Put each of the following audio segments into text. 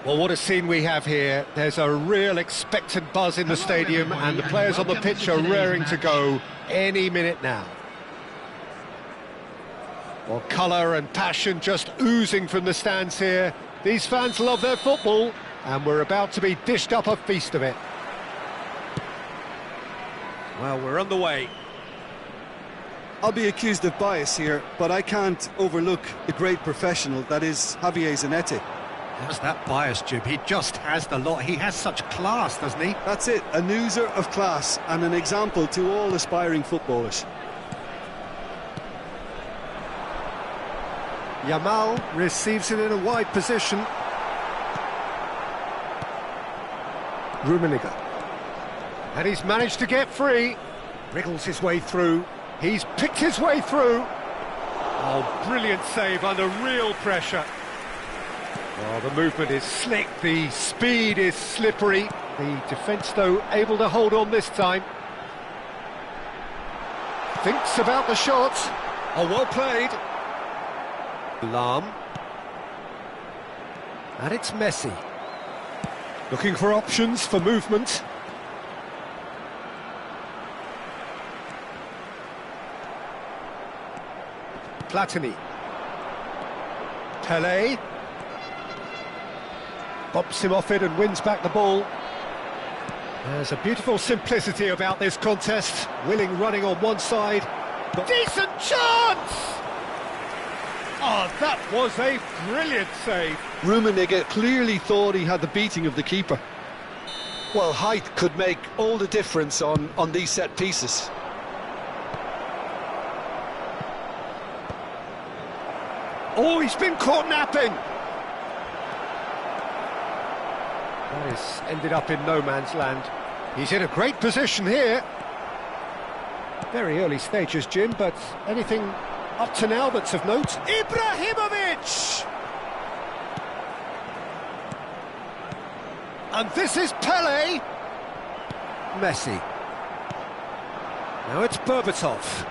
Well, what a scene we have here. There's a real expectant buzz in the stadium and the players on the pitch are raring to go any minute now. Well, colour and passion just oozing from the stands here. These fans love their football and we're about to be dished up a feast of it. Well, we're on the way. I'll be accused of bias here, but I can't overlook the great professional that is Javier Zanetti. How's that bias, Jib? He just has the lot. He has such class, doesn't he? That's it, an oozer of class and an example to all aspiring footballers. Yamal receives it in a wide position. Rummenigge. And he's managed to get free. Wriggles his way through. He's picked his way through. Oh, brilliant save under real pressure. Oh, the movement is slick, the speed is slippery. The defence, though, able to hold on this time. Thinks about the shot. Oh, well played. Lam. And it's Messi. Looking for options for movement. Platini. Pele. Bumps him off it and wins back the ball. There's a beautiful simplicity about this contest. Willing running on one side. Decent chance! Oh, that was a brilliant save. Rummenigge clearly thought he had the beating of the keeper. Well, height could make all the difference on these set pieces. Oh, he's been caught napping. That has ended up in no man's land. He's in a great position here. Very early stages, Jim, but anything up to now that's of note? Ibrahimovic! And this is Pele. Messi. Now it's Berbatov.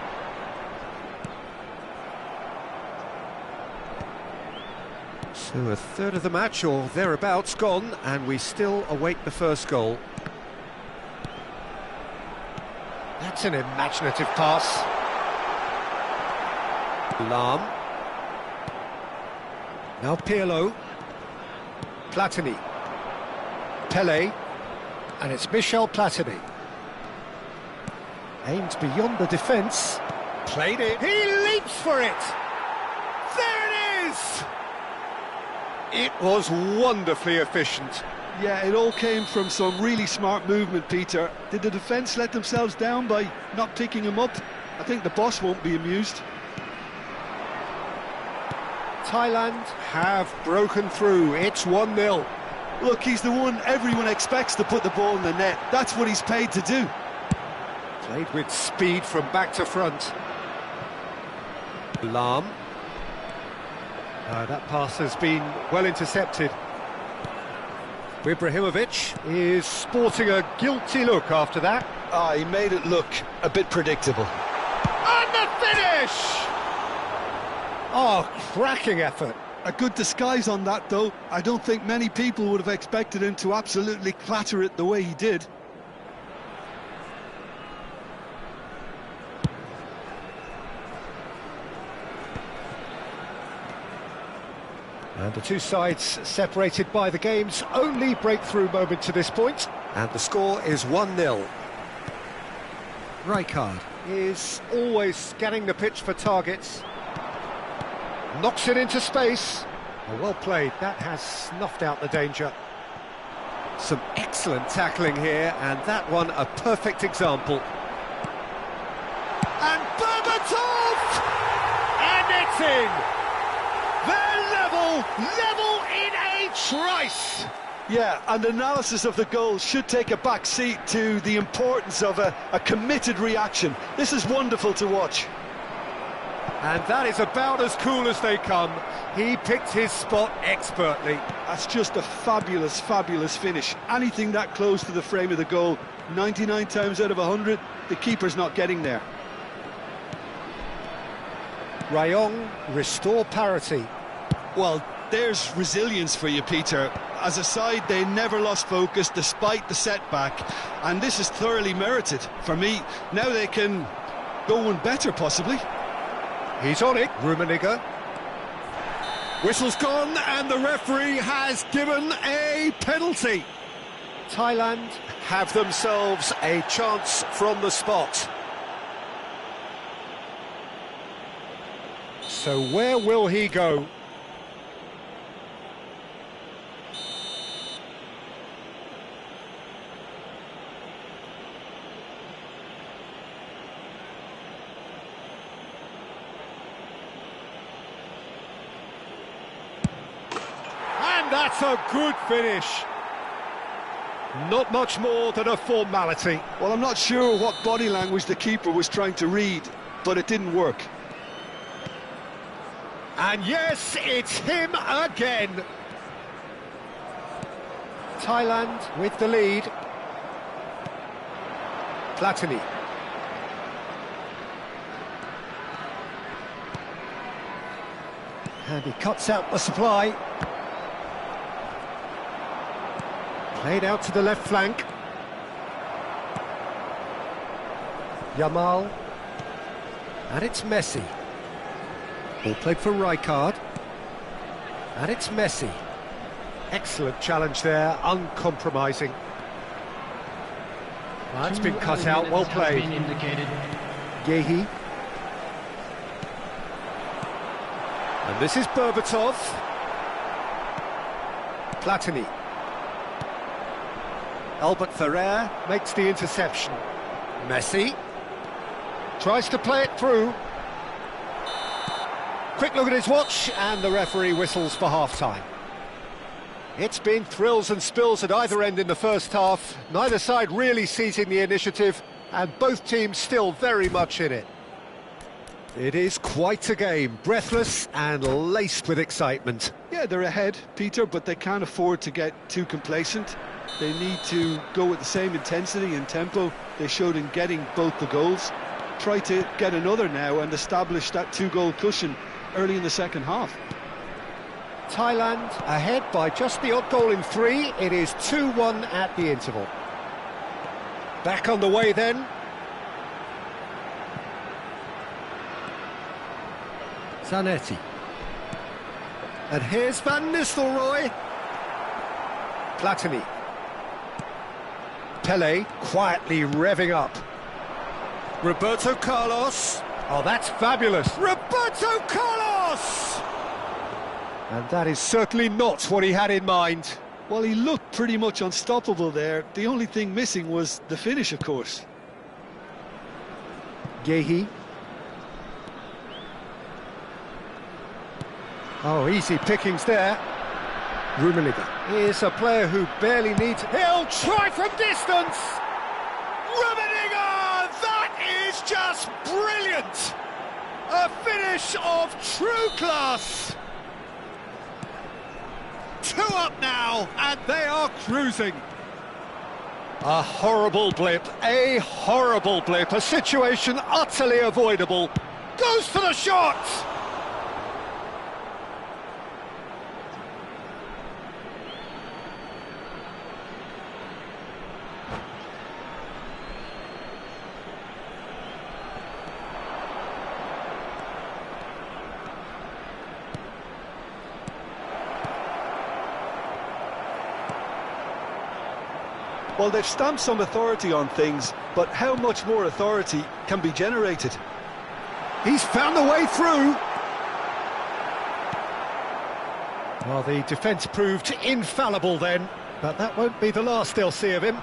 So a third of the match, or thereabouts, gone, and we still await the first goal. That's an imaginative pass. Lahm. Now Pirlo. Platini. Pele. And it's Michel Platini. Aimed beyond the defence. Played it. He leaps for it. There it is! It was wonderfully efficient. Yeah, it all came from some really smart movement, Peter. Did the defence let themselves down by not picking him up? I think the boss won't be amused. Thailand have broken through. It's 1-0. Look, he's the one everyone expects to put the ball in the net. That's what he's paid to do. Played with speed from back to front. Lahm. That pass has been well intercepted. Ibrahimovic is sporting a guilty look after that. He made it look a bit predictable. And the finish! Oh, cracking effort. A good disguise on that, though. I don't think many people would have expected him to absolutely clatter it the way he did. And the two sides separated by the game's only breakthrough moment to this point. And the score is 1-0. Rijkaard is always scanning the pitch for targets. Knocks it into space. Oh, well played. That has snuffed out the danger. Some excellent tackling here, and that one a perfect example. And Berbatov! And it's in! Level in a trice! Yeah, and analysis of the goal should take a back seat to the importance of a committed reaction. This is wonderful to watch. And that is about as cool as they come. He picked his spot expertly. That's just a fabulous, fabulous finish. Anything that close to the frame of the goal, 99 times out of 100, the keeper's not getting there. Rayong restore parity. Well, there's resilience for you, Peter. As a side, they never lost focus despite the setback, and this is thoroughly merited. For me, now they can go one better, possibly. He's on it, Rummenigge. Whistle's gone, and the referee has given a penalty. Thailand have themselves a chance from the spot. So where will he go? That's a good finish. Not much more than a formality. Well, I'm not sure what body language the keeper was trying to read, but it didn't work. And yes, it's him again. Thailand with the lead. Platini. And he cuts out the supply. Played out to the left flank. Yamal. And it's Messi. Ball played for Rijkaard. And it's Messi. Excellent challenge there, uncompromising. Well, that's been cut out, well played. Yehi. And this is Berbatov. Platini. Albert Ferrer makes the interception. Messi tries to play it through. Quick look at his watch, and the referee whistles for half-time. It's been thrills and spills at either end in the first half. Neither side really seizing the initiative, and both teams still very much in it. It is quite a game, breathless and laced with excitement. Yeah, they're ahead, Peter, but they can't afford to get too complacent. They need to go with the same intensity and tempo they showed in getting both the goals. Try to get another now and establish that two-goal cushion early in the second half. Thailand ahead by just the odd goal in 3. It is 2-1 at the interval. Back on the way then. Zanetti. And here's Van Nistelrooy. Platini. Pele quietly revving up. Roberto Carlos. Oh, that's fabulous. Roberto Carlos! And that is certainly not what he had in mind. Well, he looked pretty much unstoppable there. The only thing missing was the finish, of course. Yehi. Oh, easy pickings there. Rummenigge is a player who barely needs... He'll try from distance! Rummenigge! That is just brilliant! A finish of true class! 2 up now, and they are cruising. A horrible blip, a situation utterly avoidable. Goes for the shot! Well, they've stamped some authority on things, but how much more authority can be generated? He's found the way through. Well, the defence proved infallible then, but that won't be the last they'll see of him.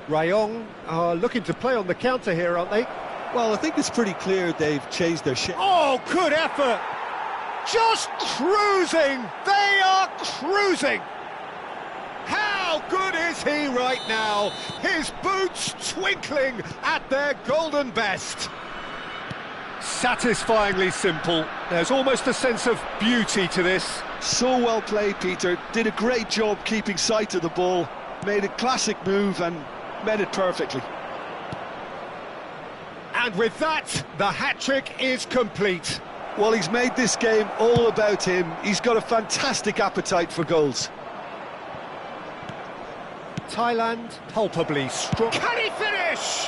Rayong are looking to play on the counter here, aren't they? Well, I think it's pretty clear they've changed their shape. Oh, good effort! Just cruising! They are cruising! How good is he right now? His boots twinkling at their golden best. Satisfyingly simple. There's almost a sense of beauty to this. So well played, Peter. Did a great job keeping sight of the ball. Made a classic move and met it perfectly. And with that, the hat-trick is complete. Well, he's made this game all about him. He's got a fantastic appetite for goals. Thailand, palpably strong. Can he finish?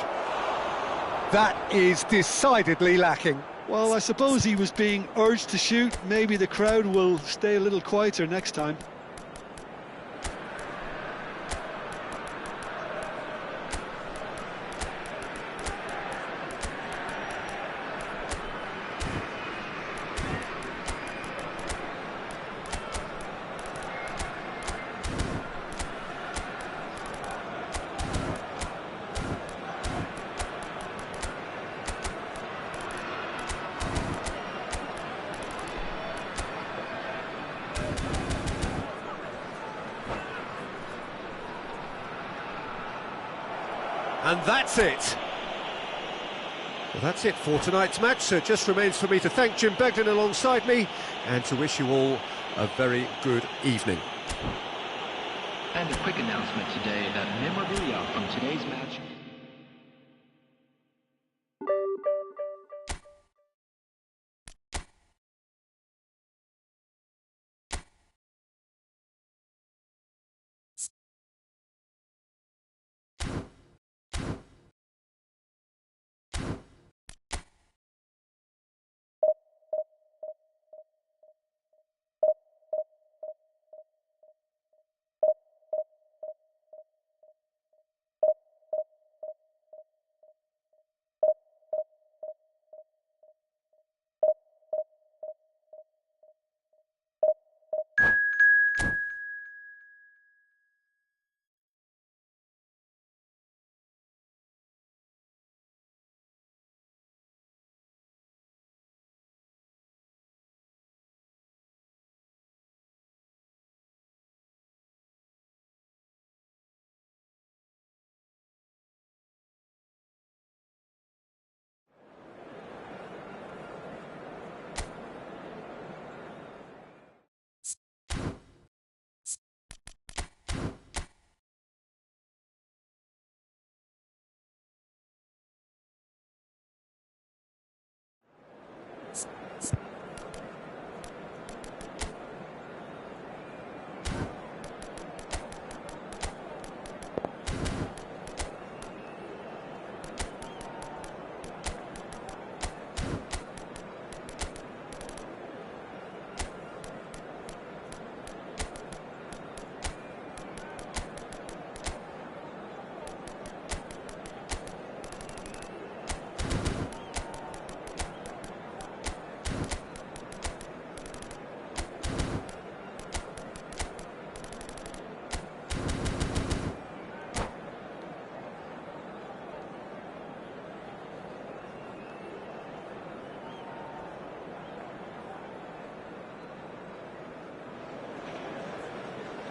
That is decidedly lacking. Well, I suppose he was being urged to shoot. Maybe the crowd will stay a little quieter next time. And that's it. Well, that's it for tonight's match, so it just remains for me to thank Jim Begden alongside me and to wish you all a very good evening. And a quick announcement today about memorabilia from today's match.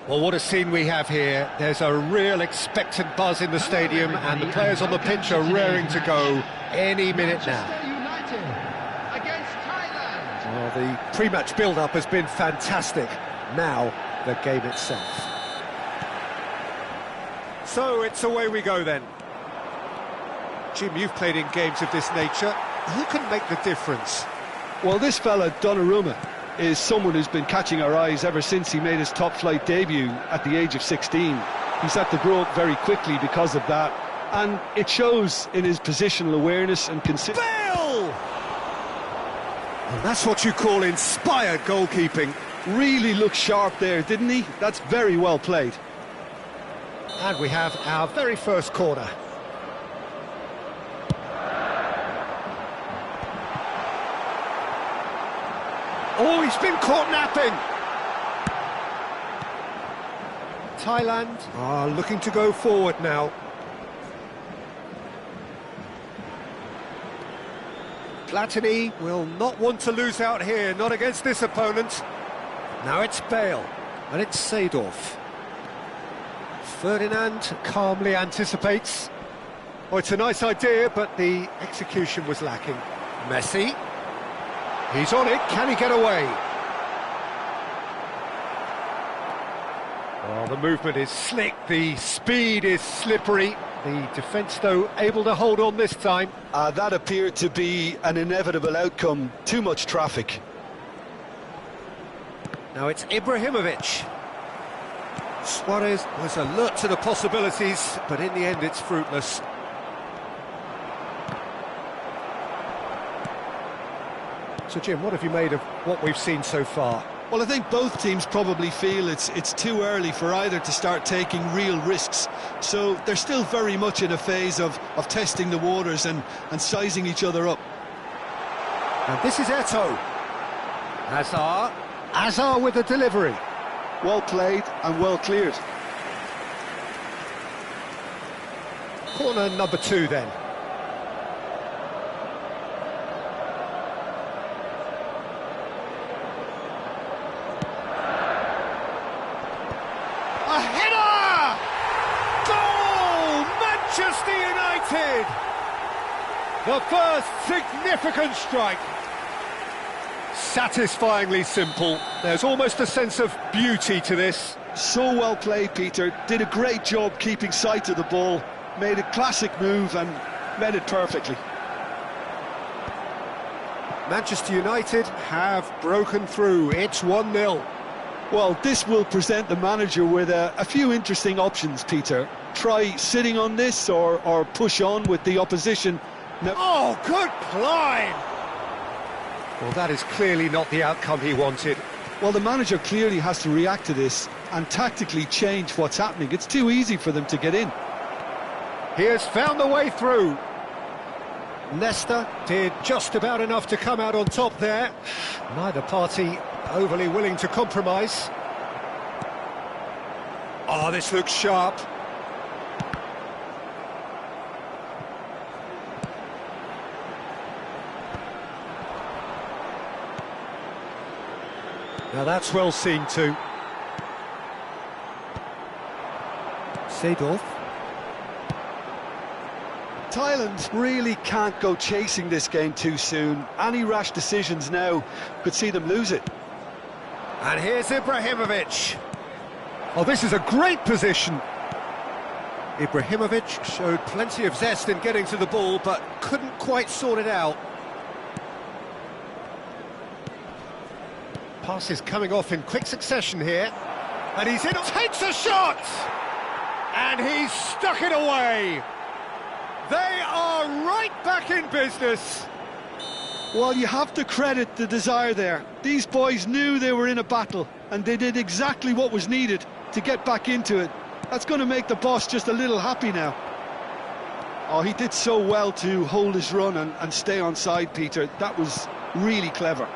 Well, what a scene we have here. There's a real expectant buzz in the stadium, and the players on the pitch are raring to go any minute now. Well, the pre-match build-up has been fantastic. Now, the game itself. So, it's away we go then. Jim, you've played in games of this nature. Who can make the difference? Well, this fella, Donnarumma, is someone who's been catching our eyes ever since he made his top-flight debut at the age of 16. He's had to grow up very quickly because of that, and it shows in his positional awareness and consistency. Bale! And that's what you call inspired goalkeeping. Really looked sharp there, didn't he? That's very well played. And we have our very first corner. Oh, he's been caught napping! Thailand are looking to go forward now. Platini will not want to lose out here, not against this opponent. Now it's Bale, and it's Seedorf. Ferdinand calmly anticipates. Oh, it's a nice idea, but the execution was lacking. Messi. He's on it, can he get away? Oh, the movement is slick, the speed is slippery. The defence, though, able to hold on this time. That appeared to be an inevitable outcome. Too much traffic. Now it's Ibrahimovic. Suarez was alert to the possibilities, but in the end it's fruitless. So, Jim, what have you made of what we've seen so far? Well, I think both teams probably feel it's too early for either to start taking real risks. So they're still very much in a phase of testing the waters and sizing each other up. And this is Eto'o. Hazard with the delivery. Well played and well cleared. Corner number 2 then. A header! Goal! Manchester United! The first significant strike. Satisfyingly simple. There's almost a sense of beauty to this. So well played, Peter. Did a great job keeping sight of the ball. Made a classic move and read it perfectly. Manchester United have broken through. It's 1-0. Well, this will present the manager with a few interesting options, Peter. Try sitting on this or push on with the opposition. Now, oh, good climb! Well, that is clearly not the outcome he wanted. Well, the manager clearly has to react to this and tactically change what's happening. It's too easy for them to get in. He has found the way through. Nesta did just about enough to come out on top there. Neither party overly willing to compromise. Oh, this looks sharp. Now that's well seen too. Seedorf. Thailand really can't go chasing this game too soon. Any rash decisions now could see them lose it. And here's Ibrahimovic. Oh, this is a great position. Ibrahimovic showed plenty of zest in getting to the ball, but couldn't quite sort it out. Passes coming off in quick succession here. And he's in, takes a shot! And he's stuck it away. They are right back in business. Well, you have to credit the desire there. These boys knew they were in a battle, and they did exactly what was needed to get back into it. That's going to make the boss just a little happy now. Oh, he did so well to hold his run and stay on side, Peter. That was really clever.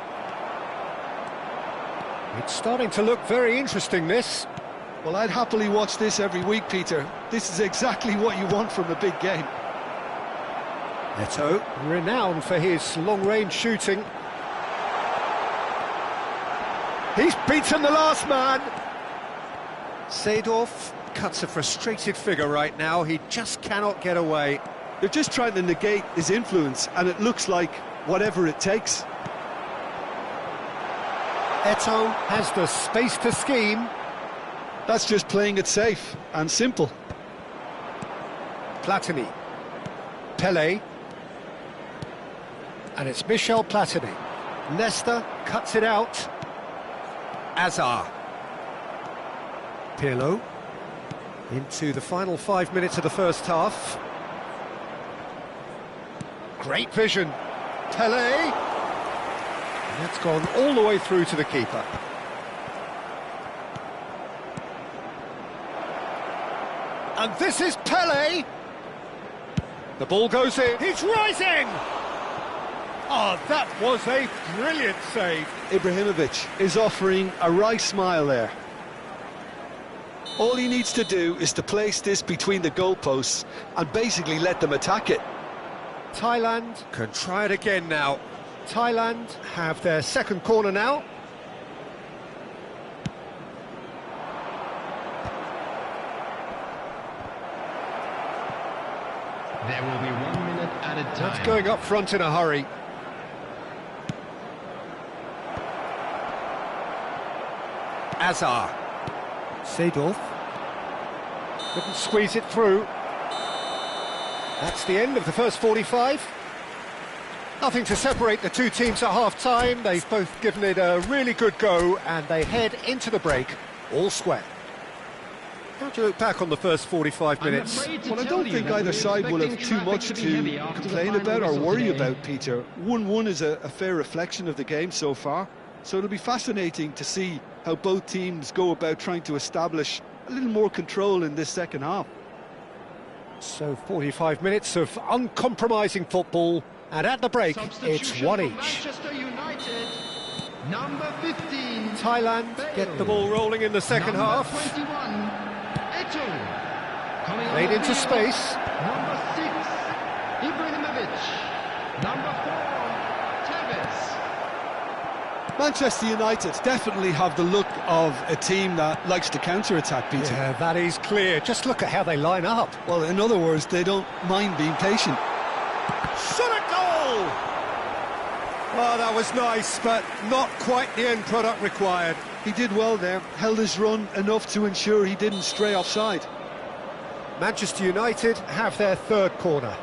It's starting to look very interesting, this. Well, I'd happily watch this every week, Peter. This is exactly what you want from a big game. Eto'o, renowned for his long-range shooting. He's beaten the last man. Seedorf cuts a frustrated figure right now. He just cannot get away. They're just trying to negate his influence, and it looks like whatever it takes. Eto'o has the space to scheme. That's just playing it safe and simple. Platini. Pele. And it's Michel Platini. Nesta cuts it out. Azar. Pirlo. Into the final 5 minutes of the first half. Great vision. Pele. And that's gone all the way through to the keeper. And this is Pele. The ball goes in. He's rising! Oh, that was a brilliant save. Ibrahimovic is offering a wry smile there. All he needs to do is to place this between the goalposts and basically let them attack it. Thailand can try it again now. Thailand have their second corner now. There will be 1 minute at a time. That's going up front in a hurry. Azar. Seedorf. Couldn't squeeze it through. That's the end of the first 45. Nothing to separate the two teams at half-time. They've both given it a really good go, and they head into the break all square. How do you look back on the first 45 minutes? Well, I don't think either side will have too much to complain about or worry about, Peter. 1-1 is a fair reflection of the game so far, so it'll be fascinating to see how both teams go about trying to establish a little more control in this second half. So 45 minutes of uncompromising football, and at the break, it's one each. Manchester United, number 15. Thailand get the ball rolling in the second half. 21, Eto'o. Coming Played on into the field, space. Number 6, Ibrahimovic. Number 4, Tevez. Manchester United definitely have the look of a team that likes to counter-attack, Peter. Yeah, that is clear. Just look at how they line up. Well, in other words, they don't mind being patient. Shot a goal! Oh, that was nice, but not quite the end product required. He did well there, held his run enough to ensure he didn't stray offside. Manchester United have their third corner.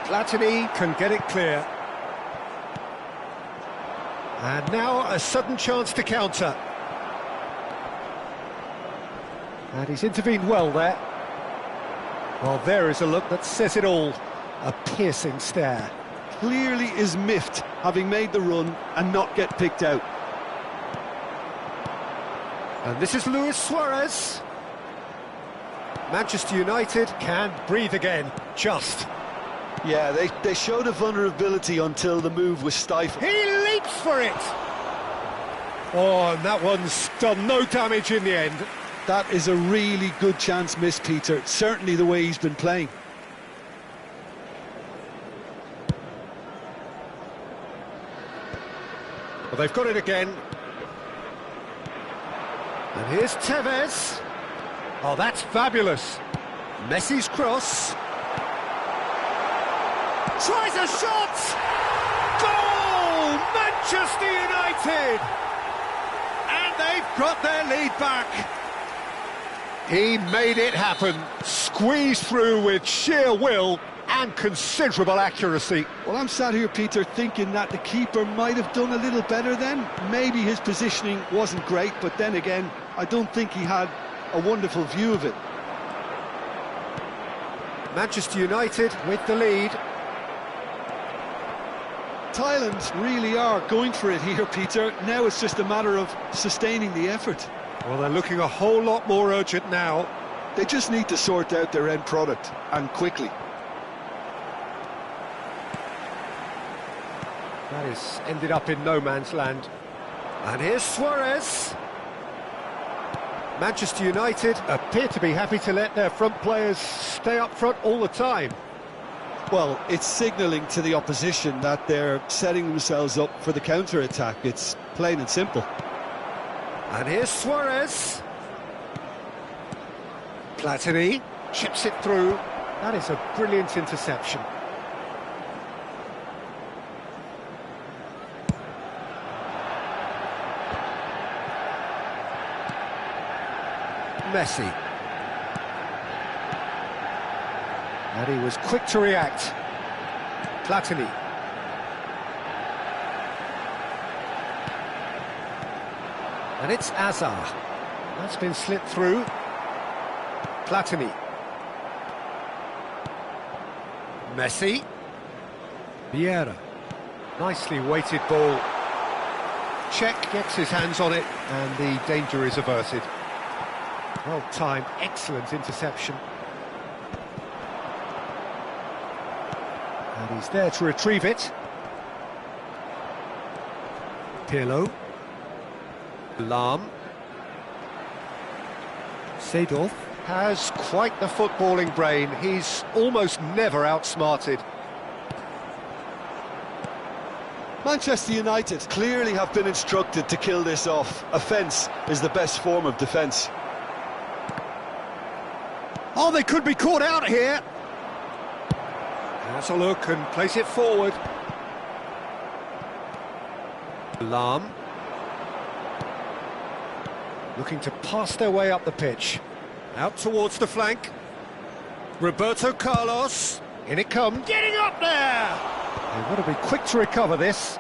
Platini can get it clear. And now a sudden chance to counter. And he's intervened well there. Well, there is a look that says it all. A piercing stare. Clearly is miffed, having made the run and not get picked out. And this is Luis Suarez. Manchester United can breathe again, just. Yeah, they showed a vulnerability until the move was stifled. He leaps for it! Oh, and that one's done no damage in the end. That is a really good chance missed, Peter. Certainly the way he's been playing. Well, they've got it again. And here's Tevez. Oh, that's fabulous. Messi's cross. Tries a shot! Goal! Manchester United! And they've got their lead back. He made it happen. Squeezed through with sheer will and considerable accuracy. Well, I'm sat here, Peter, thinking that the keeper might have done a little better then. Maybe his positioning wasn't great, but then again, I don't think he had a wonderful view of it. Manchester United with the lead. Thailand really are going for it here, Peter. Now it's just a matter of sustaining the effort. Well, they're looking a whole lot more urgent now. They just need to sort out their end product, and quickly. That has ended up in no man's land. And here's Suarez. Manchester United appear to be happy to let their front players stay up front all the time. Well, it's signalling to the opposition that they're setting themselves up for the counter-attack. It's plain and simple. And here's Suarez. Platini chips it through. That is a brilliant interception. Messi. And he was quick to react. Platini. And it's Azar. That's been slipped through. Platini. Messi. Vieira. Nicely weighted ball. Czech gets his hands on it, and the danger is averted. Well timed, excellent interception. And he's there to retrieve it. Pirlo. Lahm. Seedorf has quite the footballing brain. He's almost never outsmarted. Manchester United clearly have been instructed to kill this off. Offence is the best form of defence. Oh, they could be caught out here. Has a look and place it forward. Lahm. Looking to pass their way up the pitch. Out towards the flank. Roberto Carlos. In it comes. Getting up there! They've got to be quick to recover this.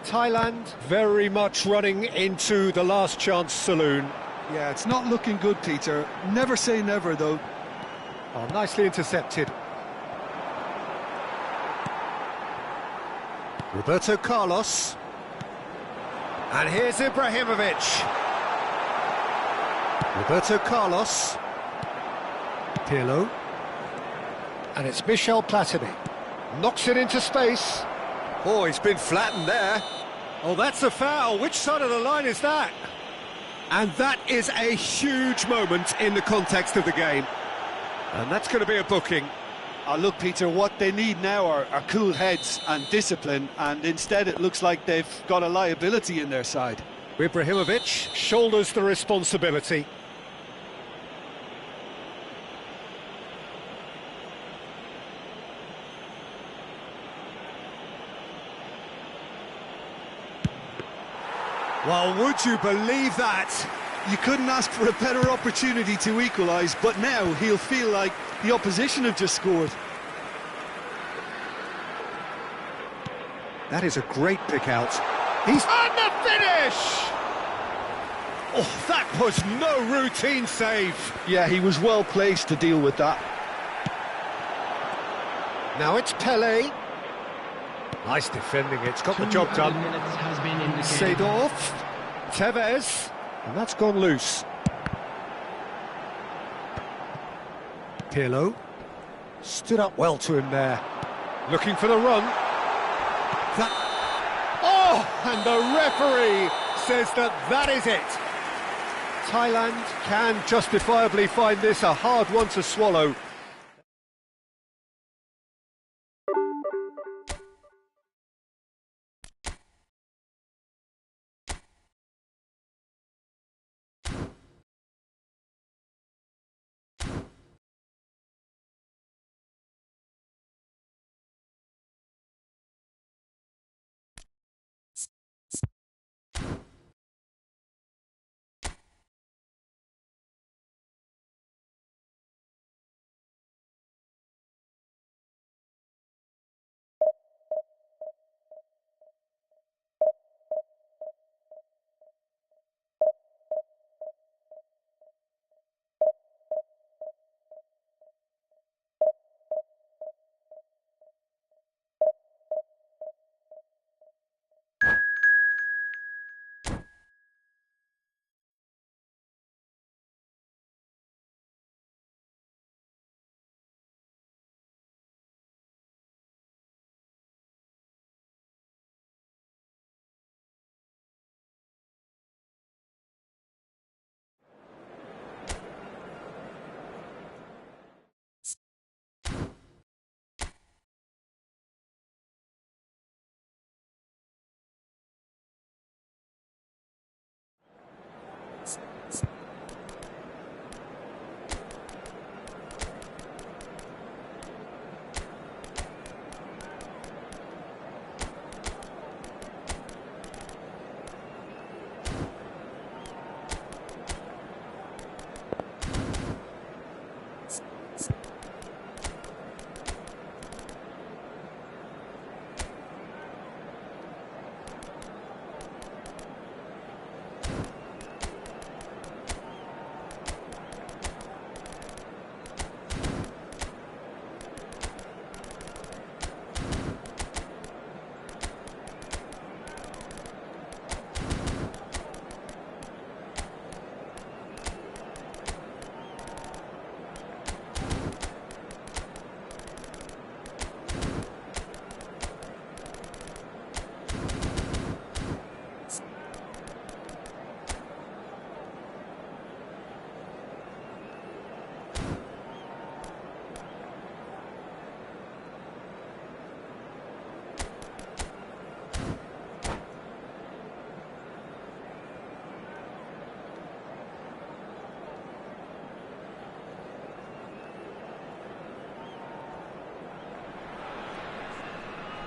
Thailand very much running into the last chance saloon. Yeah, it's not looking good, Peter. Never say never, though. Oh, nicely intercepted. Roberto Carlos. And here's Ibrahimovic. Roberto Carlos. Pirlo. And it's Michel Platini. Knocks it into space. Oh, he's been flattened there. Oh, that's a foul. Which side of the line is that? And that is a huge moment in the context of the game. And that's going to be a booking. Look, Peter, what they need now are cool heads and discipline, and instead it looks like they've got a liability in their side. Ibrahimovic shoulders the responsibility. Well, would you believe that? You couldn't ask for a better opportunity to equalise, but now he'll feel like the opposition have just scored. That is a great pick out. He's on the finish! Oh, that was no routine save. Yeah, he was well placed to deal with that. Now it's Pele. Nice defending, it's got the job done. Seedorf, Tevez, and that's gone loose. Pirlo stood up well to him there. Looking for the run. Oh, and the referee says that is it. Thailand can justifiably find this a hard one to swallow.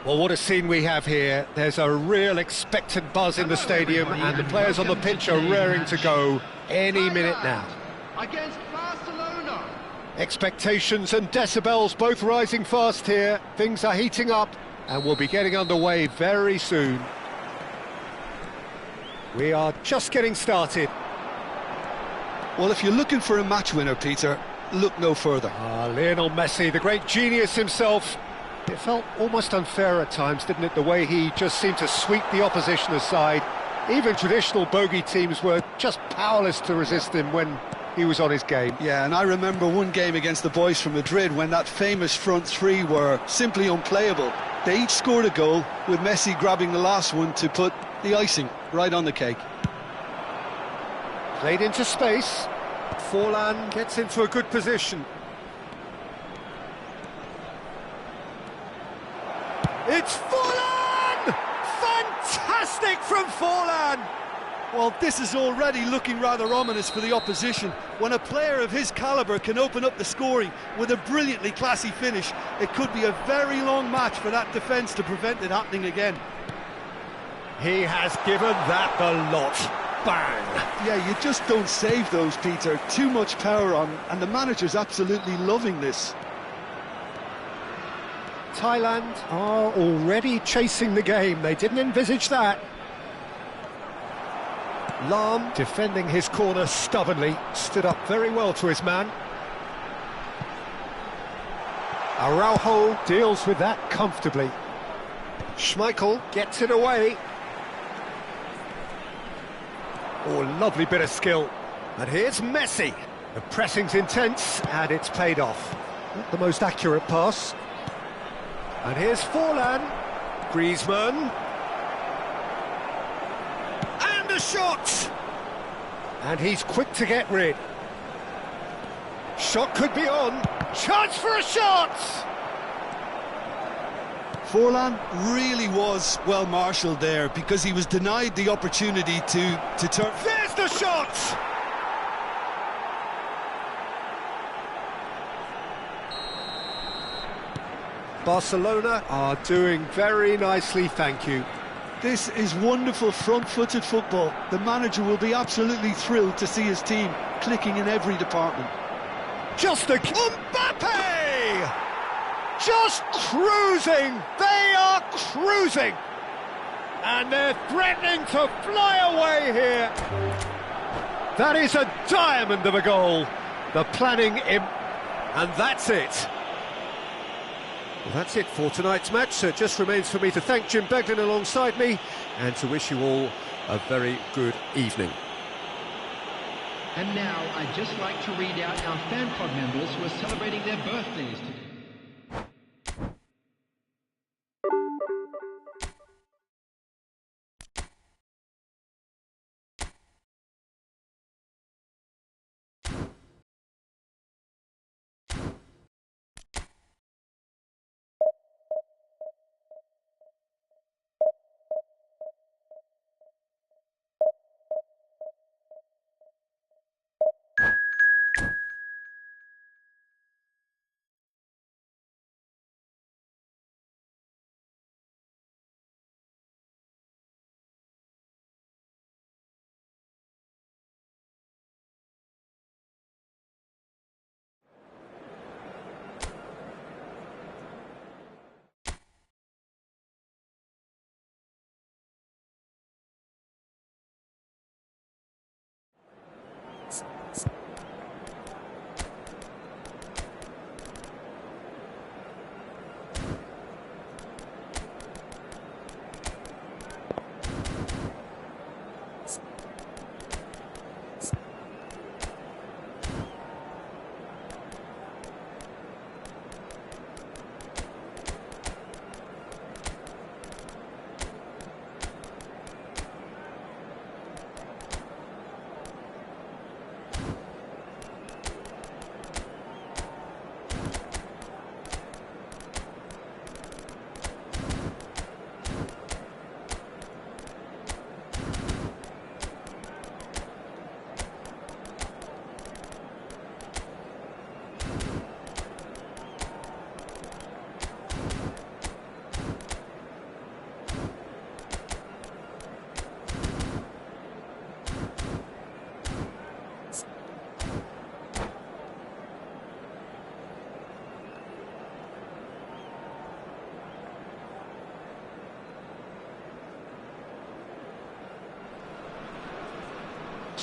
Well, what a scene we have here. There's a real expectant buzz in the stadium, and the players on the pitch are raring to go any minute now. Against Barcelona. Expectations and decibels both rising fast here. Things are heating up, and we'll be getting underway very soon. We are just getting started. Well, if you're looking for a match winner, Peter, look no further. Lionel Messi, the great genius himself. It felt almost unfair at times, didn't it, the way he just seemed to sweep the opposition aside. Even traditional bogey teams were just powerless to resist him when he was on his game. Yeah, and I remember one game against the boys from Madrid when that famous front three were simply unplayable. They each scored a goal, with Messi grabbing the last one to put the icing right on the cake. Played into space. Forlan gets into a good position. It's Forlan! Fantastic from Forlan! Well, this is already looking rather ominous for the opposition. When a player of his calibre can open up the scoring with a brilliantly classy finish, it could be a very long match for that defence to prevent it happening again. He has given that the lot. Bang! Yeah, you just don't save those, Peter. Too much power on, and the manager's absolutely loving this. Thailand are already chasing the game. They didn't envisage that. Lam, defending his corner stubbornly, stood up very well to his man. Araujo deals with that comfortably. Schmeichel gets it away. Oh, lovely bit of skill. And here's Messi. The pressing's intense, and it's paid off. Not the most accurate pass. And here's Forlan. Griezmann. And a shot! And he's quick to get rid. Shot could be on. Chance for a shot! Forlan really was well marshalled there because he was denied the opportunity to turn. There's the shot! Barcelona are doing very nicely, thank you. This is wonderful front-footed football. The manager will be absolutely thrilled to see his team clicking in every department. Just a... Mbappe! Just cruising! They are cruising! And they're threatening to fly away here. That is a diamond of a goal. The planning... And that's it. Well, that's it for tonight's match, so it just remains for me to thank Jim Beglin alongside me and to wish you all a very good evening. And now, I'd just like to read out our fan club members who are celebrating their birthdays today.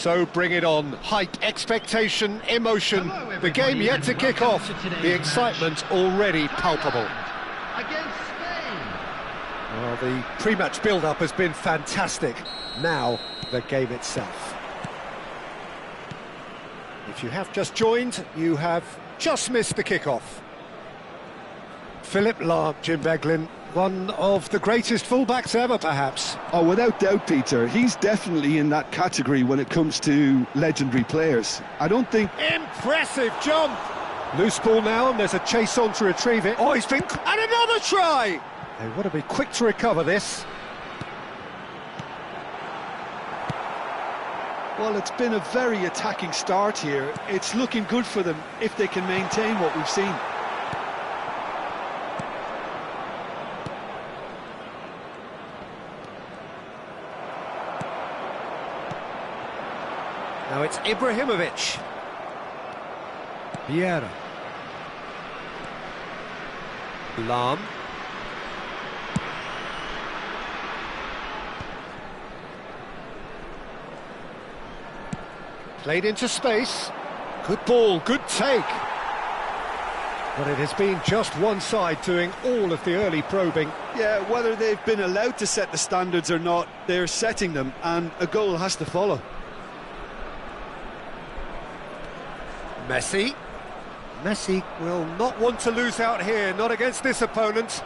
So bring it on. Hype, expectation, emotion. Hello, The game everybody, yet to and kick welcome off. to today's The excitement match. already palpable. Against Spain. Well, the pre-match build-up has been fantastic. Now, the game itself. If you have just joined, you have just missed the kick-off. Philip Lahm, Jim Beglin, one of the greatest fullbacks ever, perhaps. Oh, without doubt, Peter, he's definitely in that category when it comes to legendary players. I don't think... Impressive jump! Loose ball now, and there's a chase on to retrieve it. Oh, he's been... And another try! They want to be quick to recover this. Well, it's been a very attacking start here. It's looking good for them if they can maintain what we've seen. Now it's Ibrahimovic. Vieira. Lahm. Played into space. Good ball, good take. But it has been just one side doing all of the early probing. Yeah, whether they've been allowed to set the standards or not, they're setting them, and a goal has to follow. Messi. Messi will not want to lose out here, not against this opponent.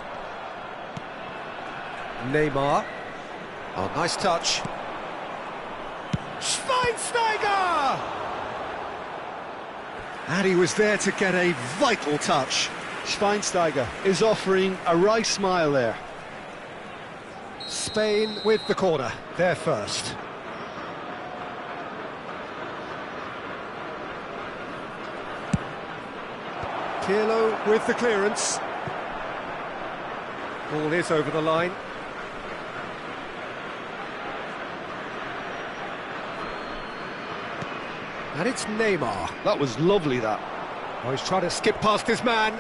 Neymar. Oh, nice touch. Schweinsteiger! And he was there to get a vital touch. Schweinsteiger is offering a wry smile there. Spain with the corner, they're first. Pirlo with the clearance. Ball is over the line. And it's Neymar. That was lovely, that. Oh, he's trying to skip past his man.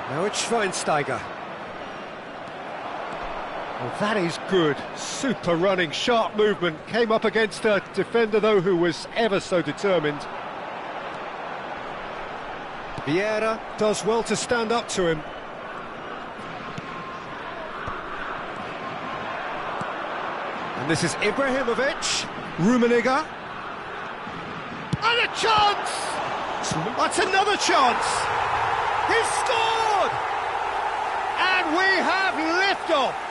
Now it's Schweinsteiger. Well, that is good. Super running, sharp movement. Came up against a defender, though, who was ever so determined. Vieira does well to stand up to him. And this is Ibrahimovic. Rummenigge. And a chance! That's another chance! He scored! And we have liftoff!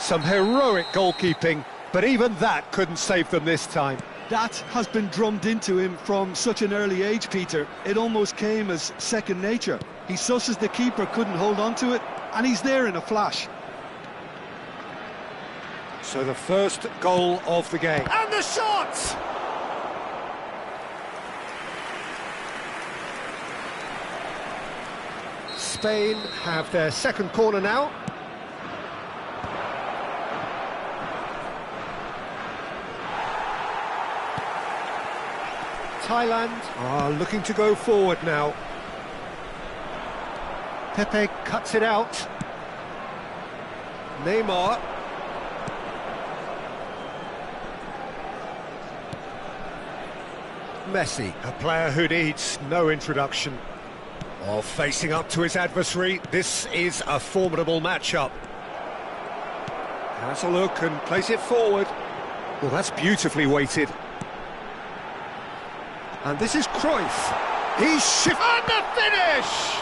Some heroic goalkeeping, but even that couldn't save them this time. That has been drummed into him from such an early age, Peter. It almost came as second nature. He susses the keeper couldn't hold on to it, and he's there in a flash. So the first goal of the game. And the shot! Spain have their second corner now. Thailand are looking to go forward now. Pepe cuts it out. Neymar. Messi, a player who needs no introduction. Oh, facing up to his adversary, this is a formidable matchup. Has a look and plays it forward. Well, that's beautifully weighted. And this is Cruyff. He's shifted. And the finish!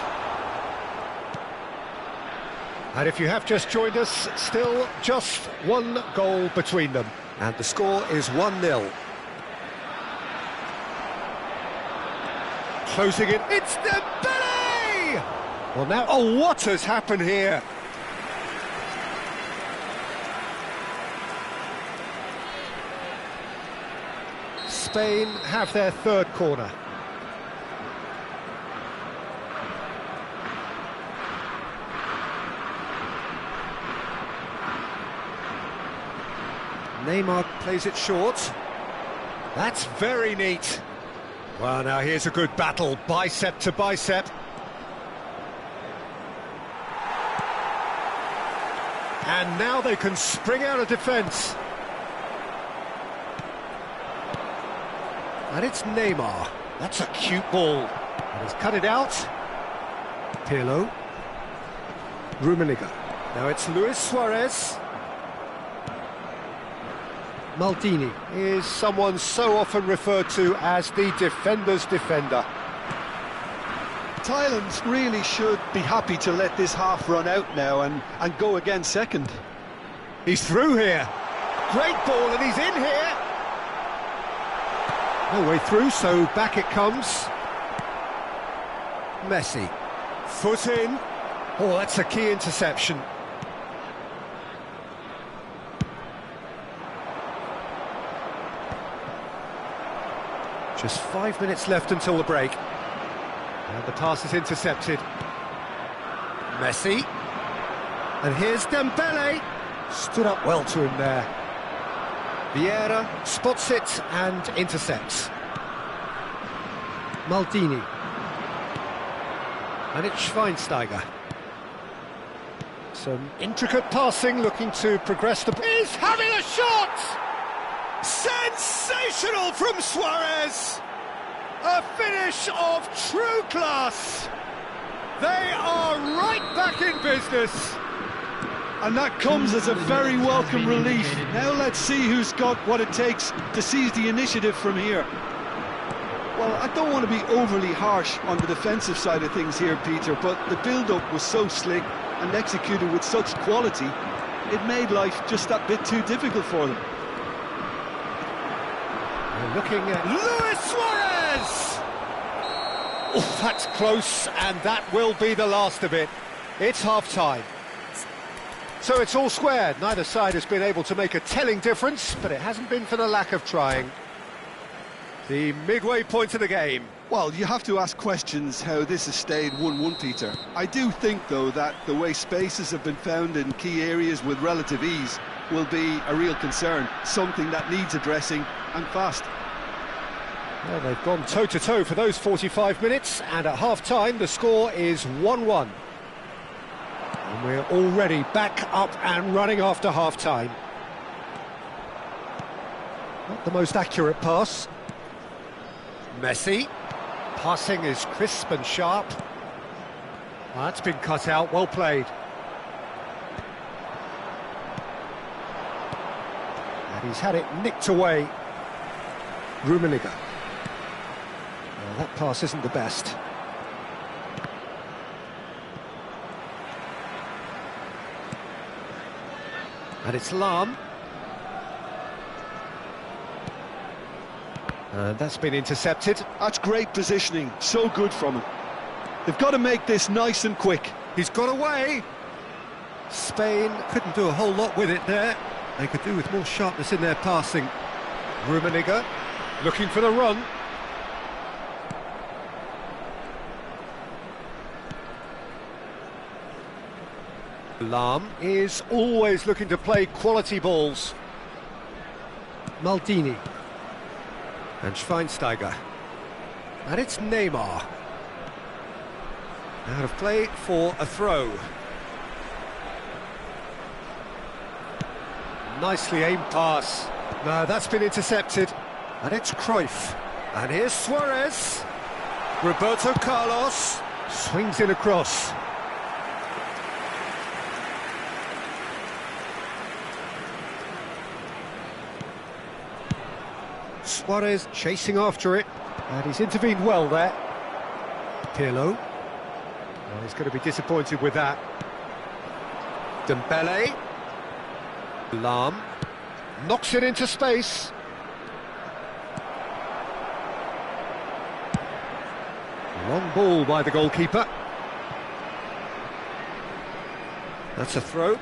And if you have just joined us, still just one goal between them. And the score is 1-0. Closing it. It's Dembele! Well, now, oh, what has happened here? Spain have their third corner. Neymar plays it short. That's very neat. Well, now here's a good battle, bicep to bicep. And now they can spring out of defence. And it's Neymar. That's a cute ball. And he's cut it out. Pirlo. Rummenigge. Now it's Luis Suarez. Maldini is someone so often referred to as the defender's defender. Thailand really should be happy to let this half run out now and go again second. He's through here. Great ball, and he's in here. No way through, so back it comes. Messi. Foot in. Oh, that's a key interception. Just 5 minutes left until the break. And the pass is intercepted. Messi. And here's Dembele. Stood up well to him there. Vieira spots it and intercepts. Maldini. And it's Schweinsteiger. Some intricate passing, looking to progress the... He's having a shot! Sensational from Suarez! A finish of true class! They are right back in business! And that comes as a very welcome relief. Now let's see who's got what it takes to seize the initiative from here. Well, I don't want to be overly harsh on the defensive side of things here, Peter, but the build-up was so slick and executed with such quality, it made life just that bit too difficult for them. We're looking at Luis Suarez! Oh, that's close, and that will be the last of it. It's half-time. So it's all squared. Neither side has been able to make a telling difference, but it hasn't been for the lack of trying. The midway point of the game. Well, you have to ask questions how this has stayed 1-1, Peter. I do think, though, that the way spaces have been found in key areas with relative ease will be a real concern, something that needs addressing, and fast. Well, they've gone toe-to-toe for those 45 minutes, and at half-time the score is 1-1. And we're already back up and running after half-time. Not the most accurate pass. Messi. Passing is crisp and sharp. Well, that's been cut out, well played. And he's had it nicked away. Rummenigge. Well, that pass isn't the best. And it's Lahm. And that's been intercepted. That's great positioning, so good from him. They've got to make this nice and quick. He's got away. Spain couldn't do a whole lot with it there. They could do with more sharpness in their passing. Rummenigge looking for the run. Lahm is always looking to play quality balls. Maldini. And Schweinsteiger. And it's Neymar. Out of play for a throw. Nicely aimed pass. No, that's been intercepted. And it's Cruyff. And here's Suarez. Roberto Carlos swings in across. Suarez chasing after it, and he's intervened well there. Pirlo. Well, he's going to be disappointed with that. Dembele. Lahm. Knocks it into space. Long ball by the goalkeeper. That's a throw.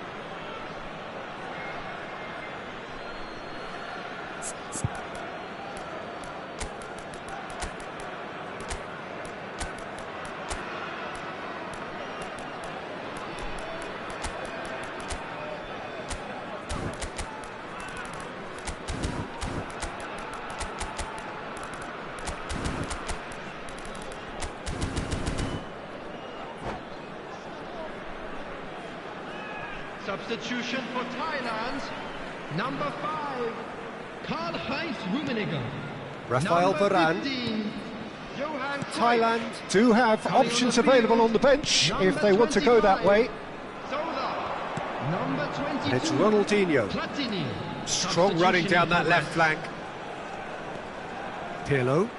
Substitution for Thailand's number 5, Karl-Heinz Rummenigge. Rafael Number Varane. 15, Johan Cruyff. Thailand do have Coming on options the available field, on the bench if number they want to go that 25, way. Zola. Number 22, It's Ronaldinho. Platini. Strong running down that left flank. Pirlo.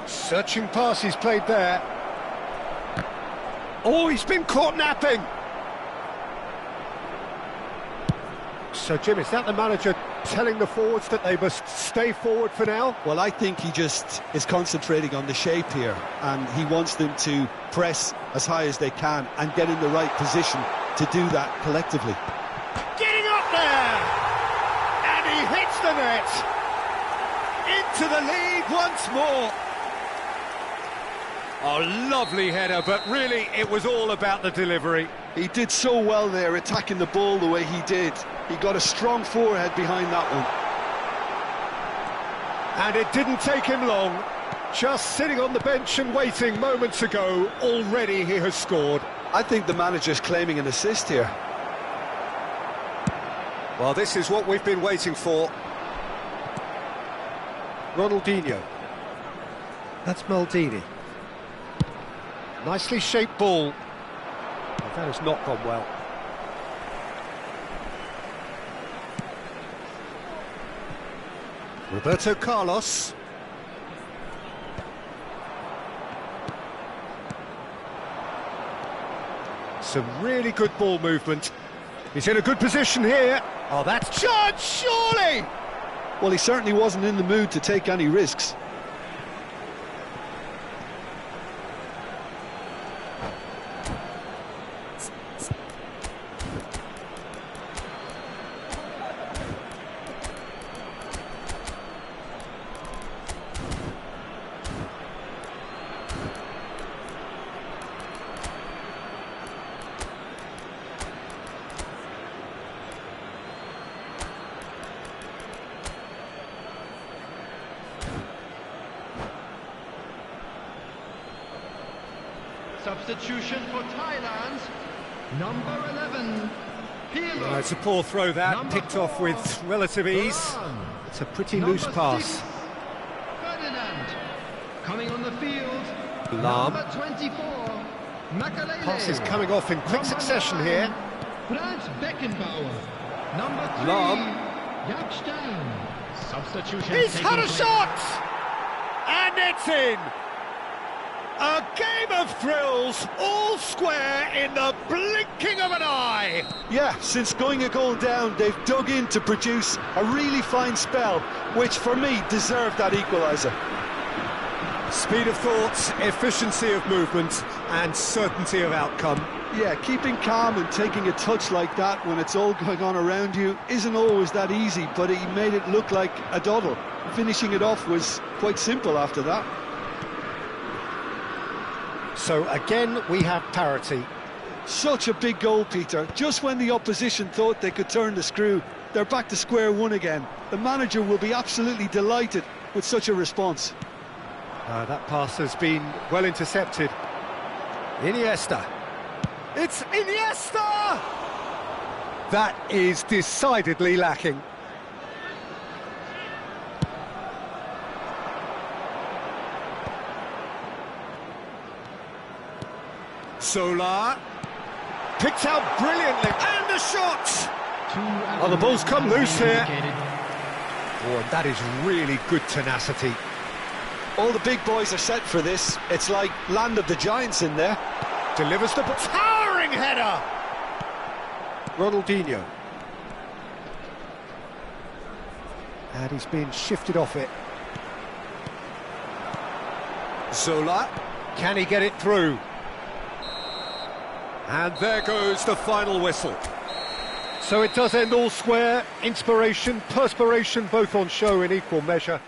Searching pass he's played there. Oh, he's been caught napping. So, Jim, is that the manager telling the forwards that they must stay forward for now? Well, I think he just is concentrating on the shape here, and he wants them to press as high as they can and get in the right position to do that collectively. Getting up there! And he hits the net! Into the lead once more! Oh, lovely header, but really it was all about the delivery. He did so well there, attacking the ball the way he did. He got a strong forehead behind that one. And it didn't take him long. Just sitting on the bench and waiting moments ago, already he has scored. I think the manager's claiming an assist here. Well, this is what we've been waiting for. Ronaldinho. That's Maldini. Nicely shaped ball. Well, that has not gone well. Roberto Carlos. Some really good ball movement. He's in a good position here. Oh, that's Judge, surely! Well, he certainly wasn't in the mood to take any risks. Substitution for Thailand's number 11, Pirlo. It's a poor throw that, Number picked off 4, with relative ease. Varane. It's a pretty Number loose pass. 6, Ferdinand. Coming on the field, Lahm. number 24, Makalele. Pass is coming off in quick Number succession 9, here. Franz Beckenbauer. Number 3, Lahm. Jaap Stam. Substitution. He's taking had a place. shot! And it's in! A game of thrills, all square in the blinking of an eye! Yeah, since going a goal down, they've dug in to produce a really fine spell, which for me deserved that equaliser. Speed of thought, efficiency of movement, and certainty of outcome. Yeah, keeping calm and taking a touch like that when it's all going on around you isn't always that easy, but he made it look like a doddle. Finishing it off was quite simple after that. So again, we have parity. Such a big goal, Peter. Just when the opposition thought they could turn the screw, they're back to square one again. The manager will be absolutely delighted with such a response. That pass has been well intercepted. Iniesta. It's Iniesta! That is decidedly lacking. Solar. Picked out brilliantly. And the shot! Oh, the ball's come loose here. Oh, and that is really good tenacity. All the big boys are set for this. It's like Land of the Giants in there. Delivers the towering header! Ronaldinho. And he's been shifted off it. Zola. Can he get it through? And there goes the final whistle. So it does end all square. Inspiration, perspiration, both on show in equal measure.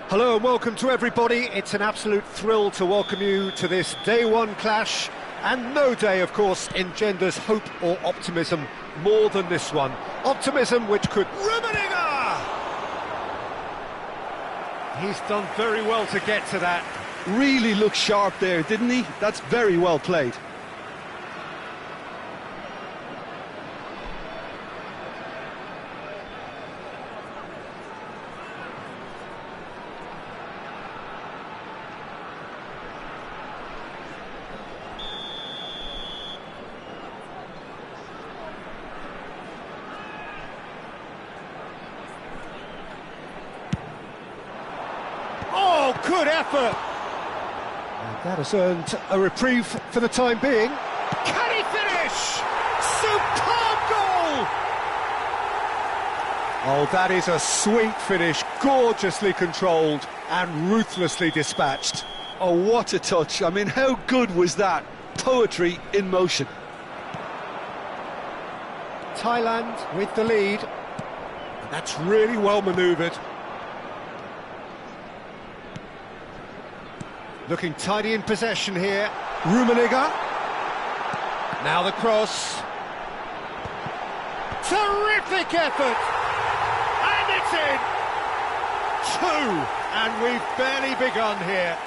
Hello and welcome to everybody. It's an absolute thrill to welcome you to this day one clash, and no day, of course, engenders hope or optimism more than this one. Optimism which could... Rummenigge! He's done very well to get to that. Really looked sharp there, didn't he? That's very well played. Oh, good effort! And that has earned a reprieve for the time being. Can he finish? Superb goal! Oh, that is a sweet finish, gorgeously controlled and ruthlessly dispatched. Oh, what a touch. I mean, how good was that? Poetry in motion. Thailand with the lead. And that's really well manoeuvred. Looking tidy in possession here. Rummenigge. Now the cross. Terrific effort! And it's in! 2! And we've barely begun here.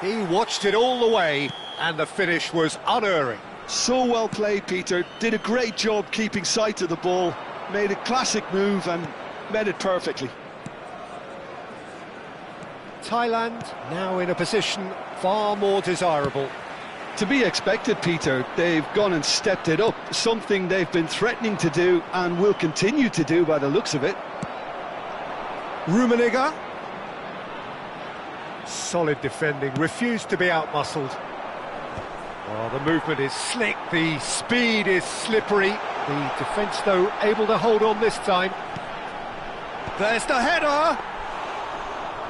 He watched it all the way, and the finish was unerring. So well played, Peter. Did a great job keeping sight of the ball. Made a classic move and met it perfectly. Thailand now in a position far more desirable. To be expected, Peter. They've gone and stepped it up, something they've been threatening to do and will continue to do by the looks of it. Rummenigge. Solid defending, refused to be outmuscled. Oh, the movement is slick, the speed is slippery. The defence, though, able to hold on this time. There's the header!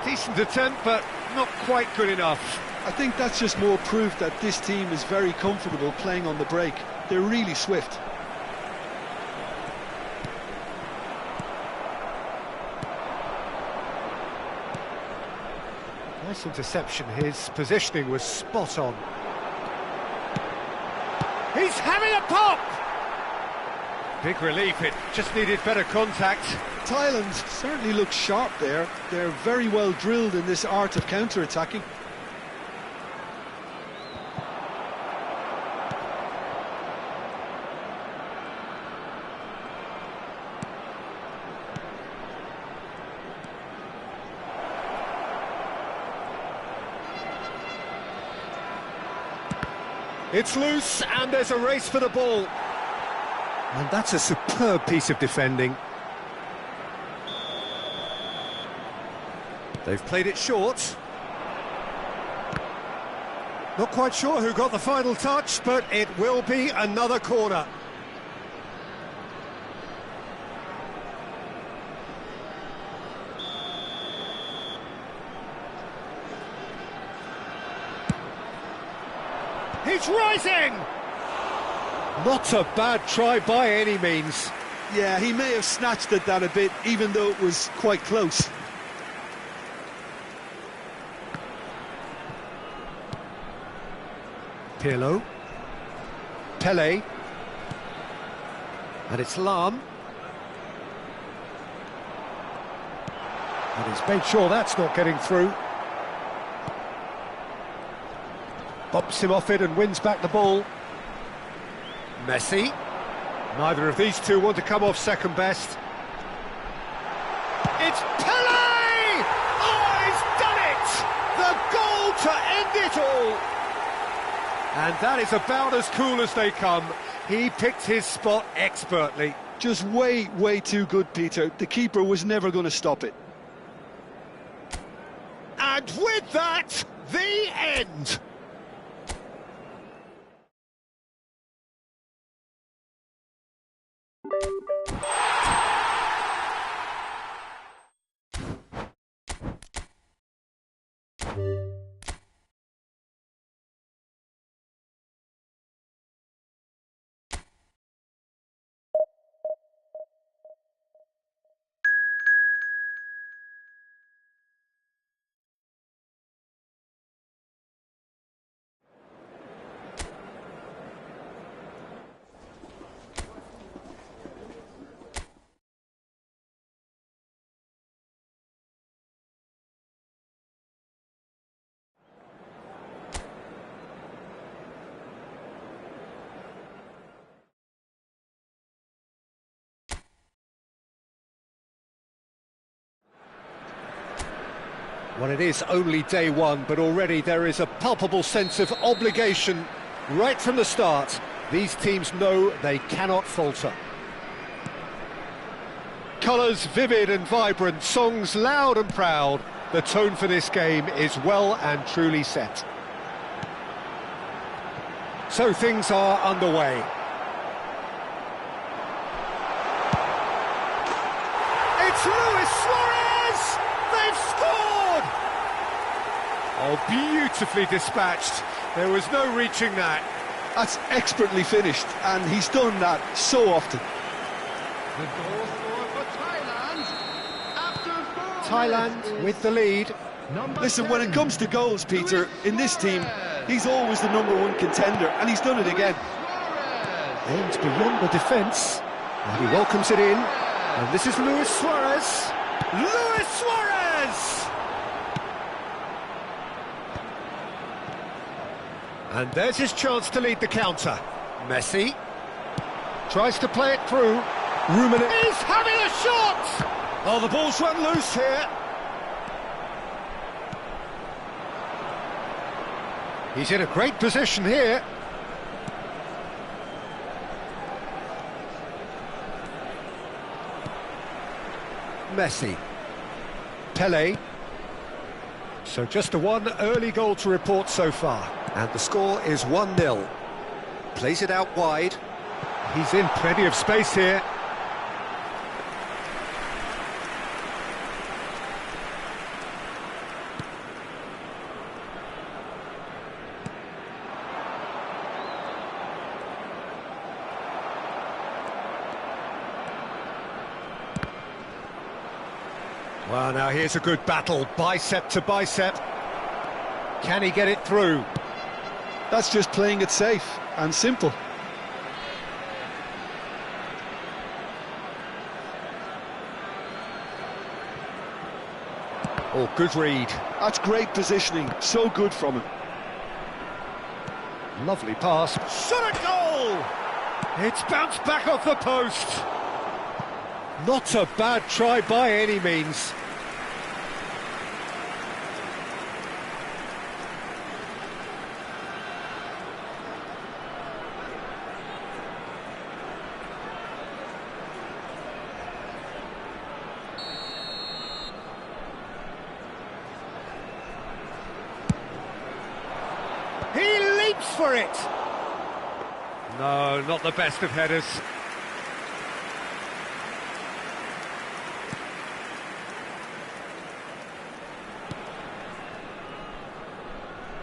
Decent attempt, but not quite good enough. I think that's just more proof that this team is very comfortable playing on the break. They're really swift. Nice interception, his positioning was spot on. He's having a pop! Big relief, it just needed better contact. Thailand certainly looks sharp there. They're very well drilled in this art of counter-attacking. It's loose, and there's a race for the ball. And that's a superb piece of defending. They've played it short. Not quite sure who got the final touch, but it will be another corner. He's rising! Not a bad try by any means. Yeah, he may have snatched at that a bit, even though it was quite close. Pirlo. Pele. And it's Lam. And he's made sure that's not getting through. Bumps him off it and wins back the ball. Messi. Neither of these two want to come off second best. It's Pele! Oh, he's done it! The goal to end it all! And that is about as cool as they come. He picked his spot expertly. Just way, way too good, Peter. The keeper was never going to stop it. And with that, the end! Well, it is only day one, but already there is a palpable sense of obligation right from the start. These teams know they cannot falter. Colours vivid and vibrant, songs loud and proud. The tone for this game is well and truly set. So things are underway. It's Luis Suarez! They've scored! Oh, beautifully dispatched. There was no reaching that. That's expertly finished, and he's done that so often. The goal scored for Thailand after 4 Thailand minutes with the lead. Number Listen, when it 10, comes to goals, Peter, in this team, he's always the #1 contender, and he's done it again. Suarez. Aims beyond the defence, and he welcomes it in. And this is Luis Suarez. Luis Suarez! And there's his chance to lead the counter. Messi tries to play it through. Ruminant is having a shot! Oh, the ball's run loose here. He's in a great position here. Messi. Pele. So just the one early goal to report so far. And the score is 1-0. Plays it out wide. He's in plenty of space here. Well, now here's a good battle, bicep to bicep. Can he get it through? That's just playing it safe and simple. Oh, good read. That's great positioning, so good from him. Lovely pass. Shot a goal! It's bounced back off the post. Not a bad try by any means. He leaps for it! No, not the best of headers.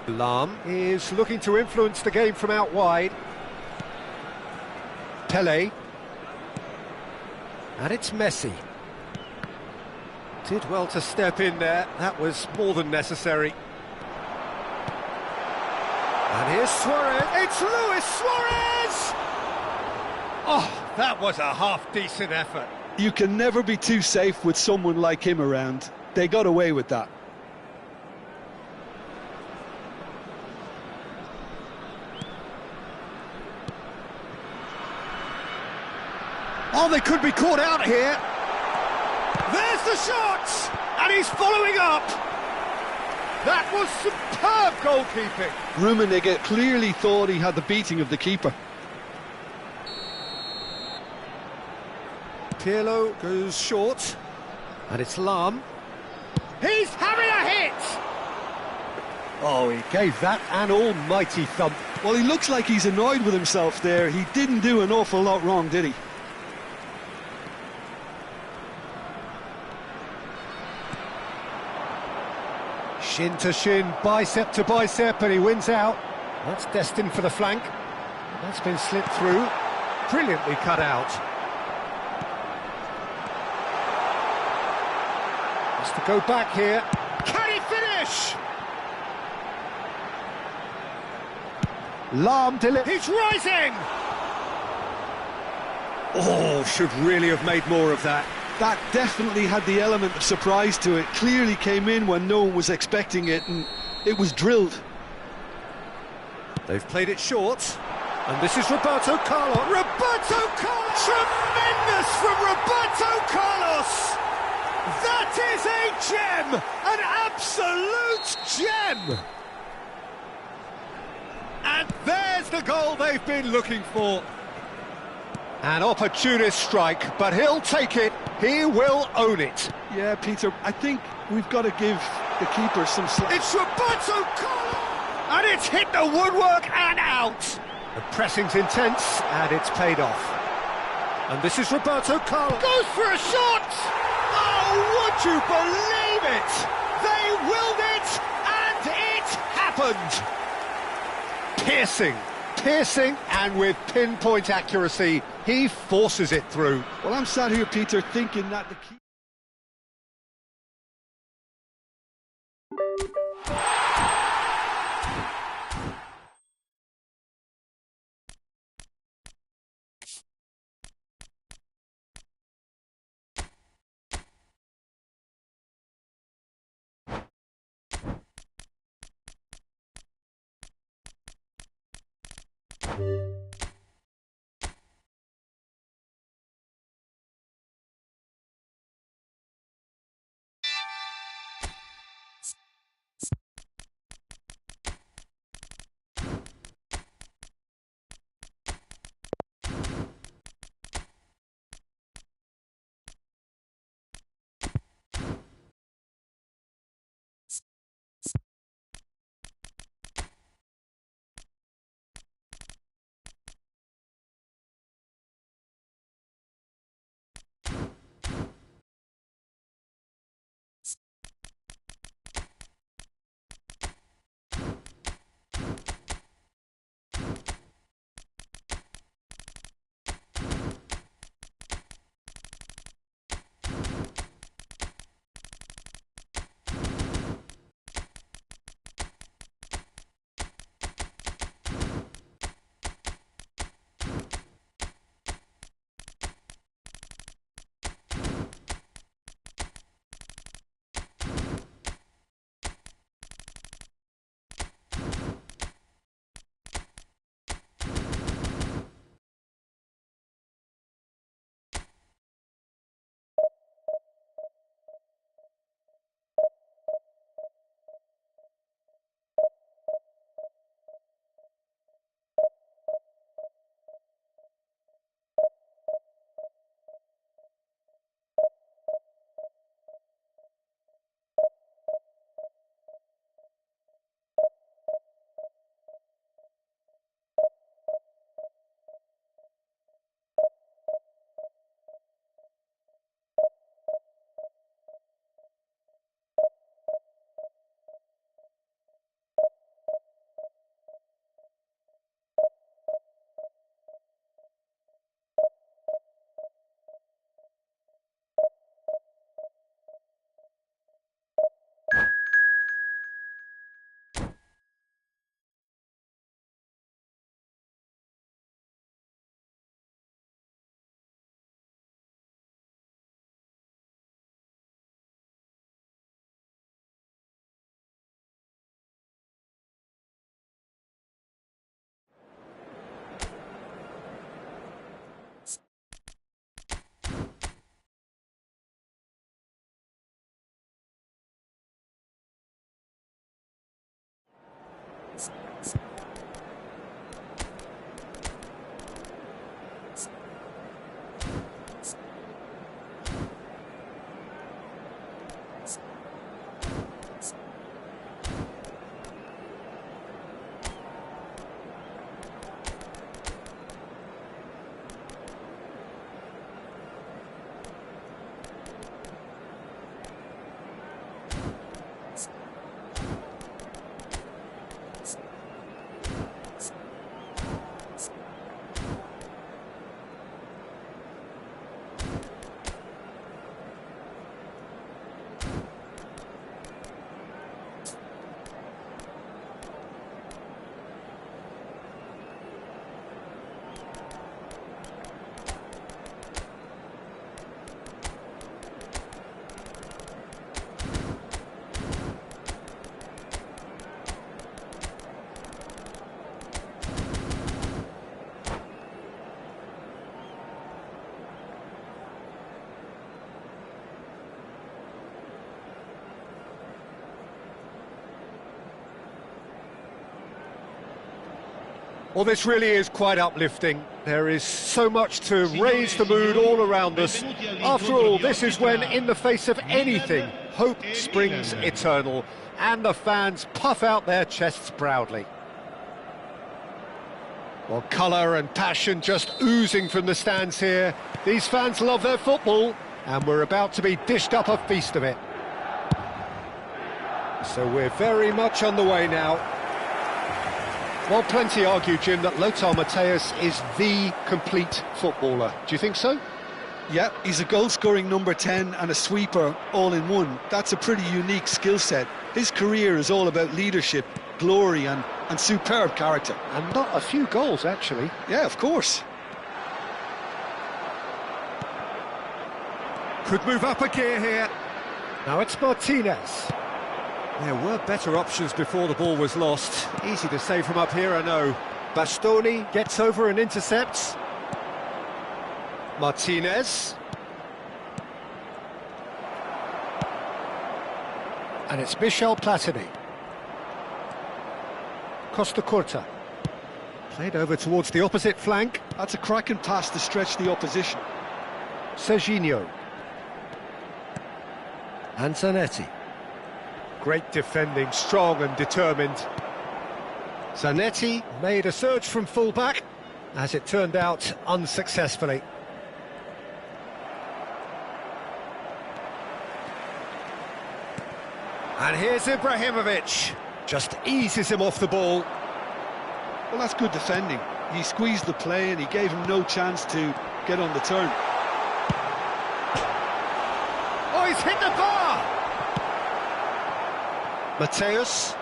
Lam is looking to influence the game from out wide. Pele. And it's Messi. Did well to step in there. That was more than necessary. And here's Suarez. It's Luis Suarez! Oh, that was a half-decent effort. You can never be too safe with someone like him around. They got away with that. Oh, they could be caught out here. There's the shot! And he's following up. That was superb goalkeeping. Rummenigge clearly thought he had the beating of the keeper. Pirlo goes short. And it's Lahm. He's having a hit! Oh, he gave that an almighty thump. Well, he looks like he's annoyed with himself there. He didn't do an awful lot wrong, did he? Shin to shin, bicep to bicep, and he wins out. That's destined for the flank. That's been slipped through. Brilliantly cut out. Has to go back here. Can he finish? Lahm he's rising! Oh, should really have made more of that. That definitely had the element of surprise to it. Clearly came in when no one was expecting it, and it was drilled. They've played it short, and this is Roberto Carlos. Roberto Carlos! Tremendous from Roberto Carlos! That is a gem! An absolute gem! And there's the goal they've been looking for. An opportunist strike, but he'll take it. He will own it. Yeah, Peter, I think we've got to give the keeper some slack. It's Roberto Carlos! And it's hit the woodwork and out. The pressing's intense, and it's paid off. And this is Roberto Carlos. Goes for a shot! Oh, would you believe it? They willed it, and it happened. Piercing, and with pinpoint accuracy, he forces it through. Well, I'm sat here, Peter, thinking that the keeper... Well, this really is quite uplifting. There is so much to raise the mood all around us. After all, this is when, in the face of anything, hope springs eternal, and the fans puff out their chests proudly. Well, colour and passion just oozing from the stands here. These fans love their football, and we're about to be dished up a feast of it. So we're very much on the way now. Well, plenty argue, Jim, that Lothar Matthäus is the complete footballer. Do you think so? Yeah, he's a goal-scoring number 10 and a sweeper all in one. That's a pretty unique skill set. His career is all about leadership, glory and superb character. And not a few goals, actually. Yeah, of course. Could move up a gear here. Now it's Martinez. There were better options before the ball was lost. Easy to save from up here, I know. Bastoni gets over and intercepts. Martinez. And it's Michel Platini. Costa Curta. Played over towards the opposite flank. That's a cracking pass to stretch the opposition. Serginho. And Zanetti. Great defending, strong and determined. Zanetti made a surge from full-back, as it turned out unsuccessfully. And here's Ibrahimovic. Just eases him off the ball. Well, that's good defending. He squeezed the play and he gave him no chance to get on the turn. Oh, he's hit the bar! Matthäus.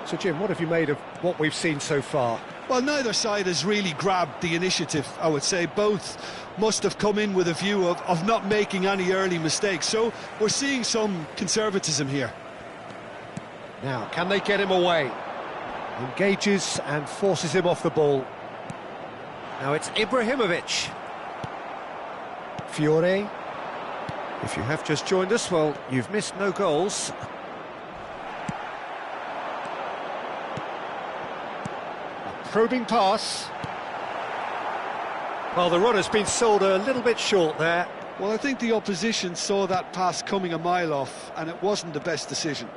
So, Jim, what have you made of what we've seen so far? Well, neither side has really grabbed the initiative, I would say. Both must have come in with a view of not making any early mistakes. So we're seeing some conservatism here. Now, can they get him away? Engages and forces him off the ball. Now it's Ibrahimovic. Fiore. If you have just joined us, well, you've missed no goals. A probing pass. Well, the run has been sold a little bit short there. Well, I think the opposition saw that pass coming a mile off, and it wasn't the best decision.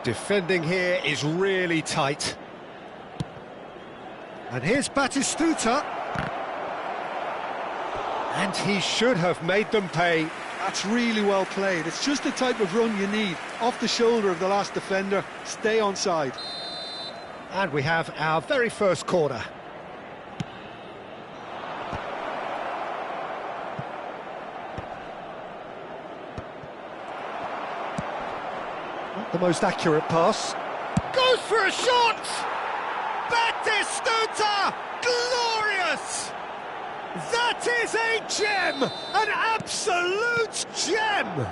Defending here is really tight. And here's Batistuta. And he should have made them pay. That's really well played. It's just the type of run you need. Off the shoulder of the last defender, stay onside. And we have our very first corner. Not the most accurate pass. Goes for a shot! Batistuta! Glorious! That is a gem! An absolute gem!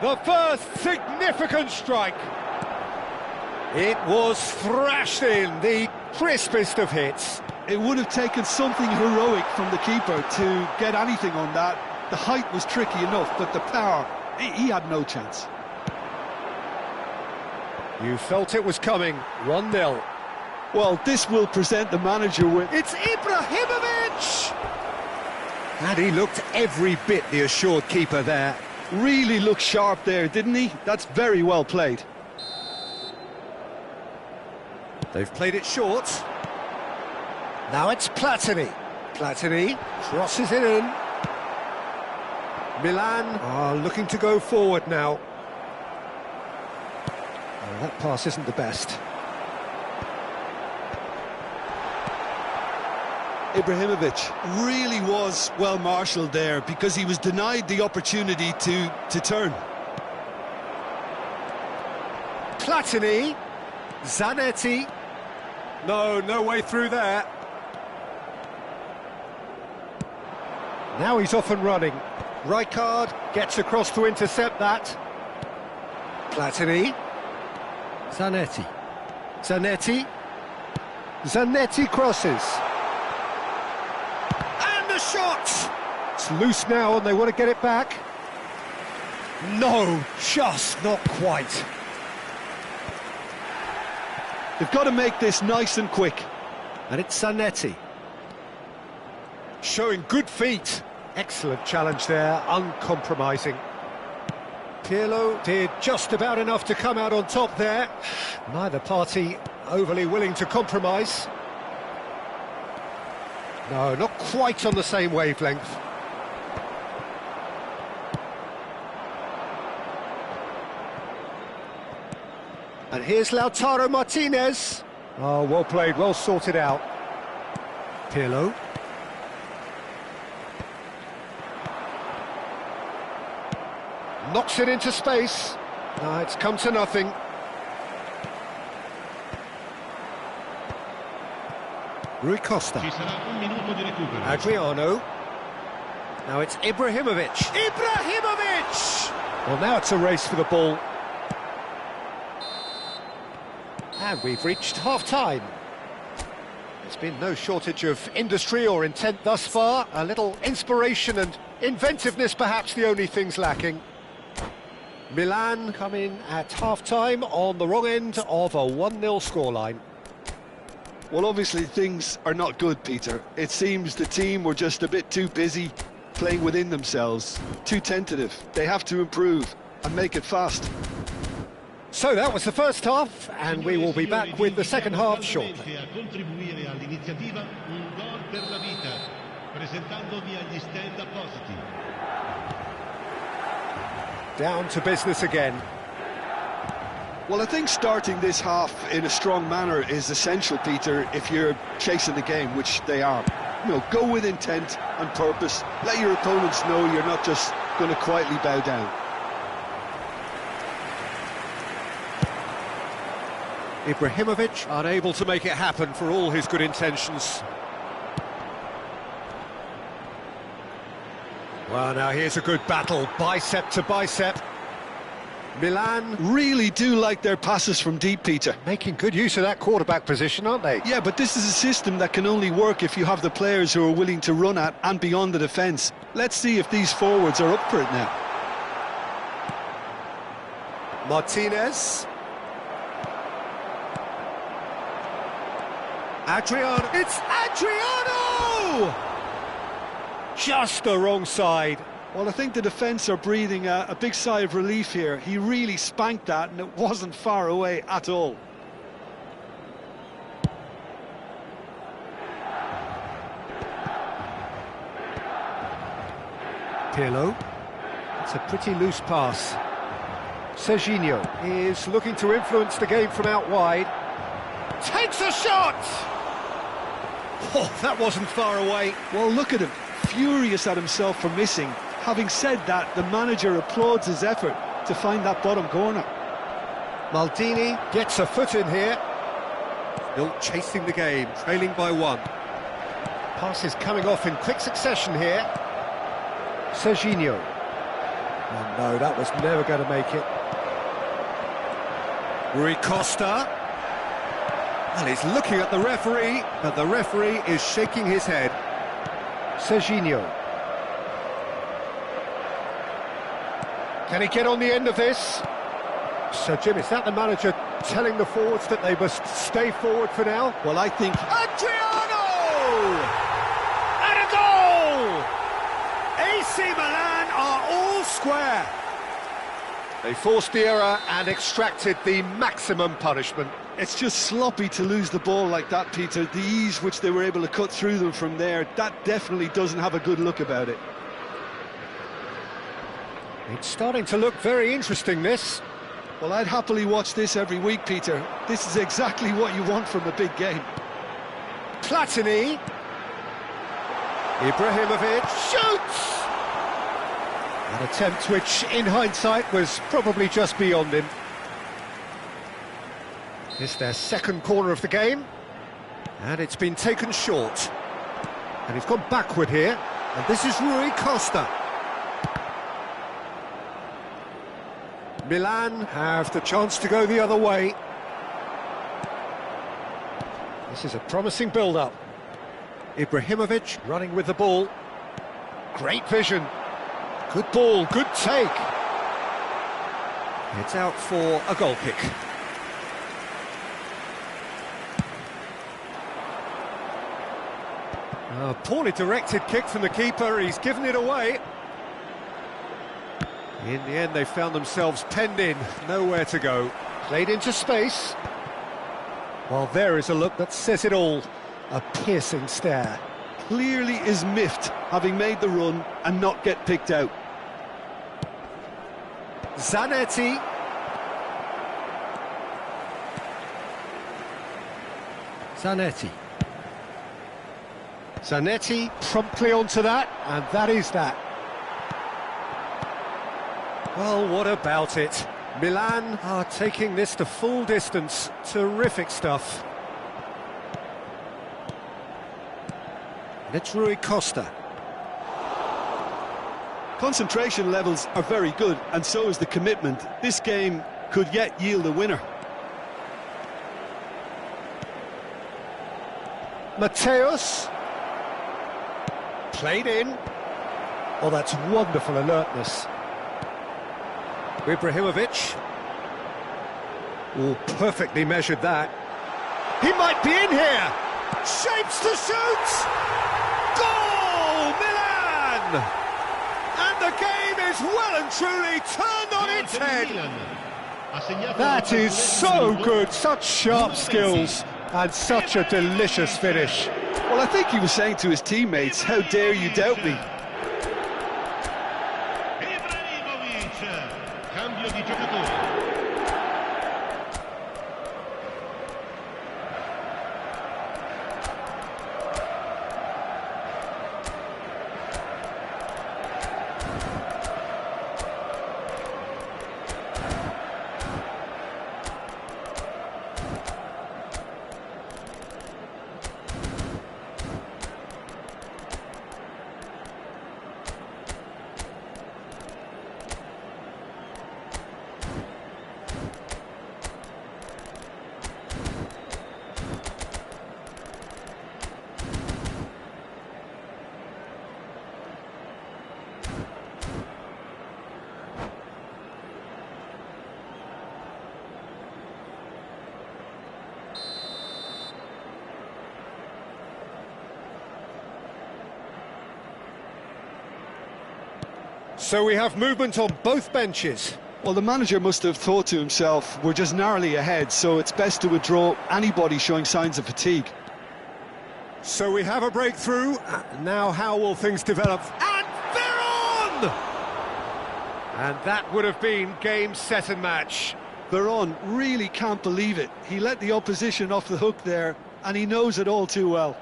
The first significant strike. It was thrashed in, the crispest of hits. It would have taken something heroic from the keeper to get anything on that. The height was tricky enough, but the power, he had no chance. You felt it was coming, 1-0. Well, this will present the manager with... It's Ibrahimovic! And he looked every bit the assured keeper there. Really looked sharp there, didn't he? That's very well played. They've played it short. Now it's Platini. Platini crosses it in. Milan are looking to go forward now. Oh, that pass isn't the best. Ibrahimovic really was well marshalled there because he was denied the opportunity to turn. Platini. Zanetti. No way through there. Now he's off and running. Rijkaard gets across to intercept that. Platini. Zanetti. Zanetti crosses. And the shot! It's loose now and they want to get it back. No, just not quite. They've got to make this nice and quick. And it's Zanetti. Showing good feet. Excellent challenge there, uncompromising. Pirlo did just about enough to come out on top there. Neither party overly willing to compromise. No, not quite on the same wavelength. And here's Lautaro Martinez. Oh, well played, well sorted out. Pirlo. Knocks it into space. No, it's come to nothing. Rui Costa. Adriano. Now it's Ibrahimovic. Ibrahimovic! Well, now it's a race for the ball. And we've reached half-time. There's been no shortage of industry or intent thus far. A little inspiration and inventiveness, perhaps the only things lacking. Milan come in at half-time on the wrong end of a 1-0 scoreline. Well, obviously things are not good, Peter. It seems the team were just a bit too busy playing within themselves, too tentative. They have to improve and make it fast. So that was the first half, and we will be back with the second half shortly. Down to business again. Well, I think starting this half in a strong manner is essential, Peter, if you're chasing the game, which they are. You know, go with intent and purpose. Let your opponents know you're not just going to quietly bow down. Ibrahimovic unable to make it happen for all his good intentions. Well, now here's a good battle, bicep to bicep. Milan really do like their passes from deep, Peter. Making good use of that quarterback position, aren't they? Yeah, but this is a system that can only work if you have the players who are willing to run at and beyond the defence. Let's see if these forwards are up for it now. Martinez. Adriano. It's Adriano! Just the wrong side. Well, I think the defence are breathing a big sigh of relief here. He really spanked that, and it wasn't far away at all. Pirlo. It's a pretty loose pass. Serginho is looking to influence the game from out wide. Takes a shot! Oh, that wasn't far away. Well, look at him, furious at himself for missing. Having said that, the manager applauds his effort to find that bottom corner. Maldini gets a foot in here. Still chasing the game, trailing by 1. Passes coming off in quick succession here. Serginho. Oh, no, that was never going to make it. Rui Costa. Well, he's looking at the referee, but the referee is shaking his head. Serginho. Can he get on the end of this? So, Jim, is that the manager telling the forwards that they must stay forward for now? Well, I think... Adriano! And a goal! AC Milan are all square. They forced the error and extracted the maximum punishment. It's just sloppy to lose the ball like that, Peter. The ease which they were able to cut through them from there, that definitely doesn't have a good look about it. It's starting to look very interesting, this. Well, I'd happily watch this every week, Peter. This is exactly what you want from a big game. Platini. Ibrahimovic shoots! An attempt which, in hindsight, was probably just beyond him. It's their second corner of the game, and it's been taken short. And he's gone backward here, and this is Rui Costa. Milan have the chance to go the other way. This is a promising build-up. Ibrahimovic running with the ball. Great vision. Good ball, good take. It's out for a goal kick. A poorly directed kick from the keeper, he's given it away. In the end, they found themselves penned in, nowhere to go. Played into space. Well, there is a look that says it all. A piercing stare. Clearly is miffed, having made the run and not get picked out. Zanetti. Zanetti promptly onto that, and that is that. Well, what about it? Milan are taking this to full distance. Terrific stuff. And it's Rui Costa. Concentration levels are very good, and so is the commitment. This game could yet yield a winner. Mateus. Played in. Oh, that's wonderful alertness. Ibrahimovic. Oh, perfectly measured that. He might be in here. Shapes to shoot. Goal, Milan! And the game is well and truly turned on its head. That is so good. Such sharp skills and such a delicious finish. Well, I think he was saying to his teammates, how dare you doubt me? Cambio di giocatore. So we have movement on both benches. Well, the manager must have thought to himself, we're just narrowly ahead, so it's best to withdraw anybody showing signs of fatigue. So we have a breakthrough. Now how will things develop? And they're on! And that would have been game, set and match. Veron really can't believe it. He let the opposition off the hook there, and he knows it all too well.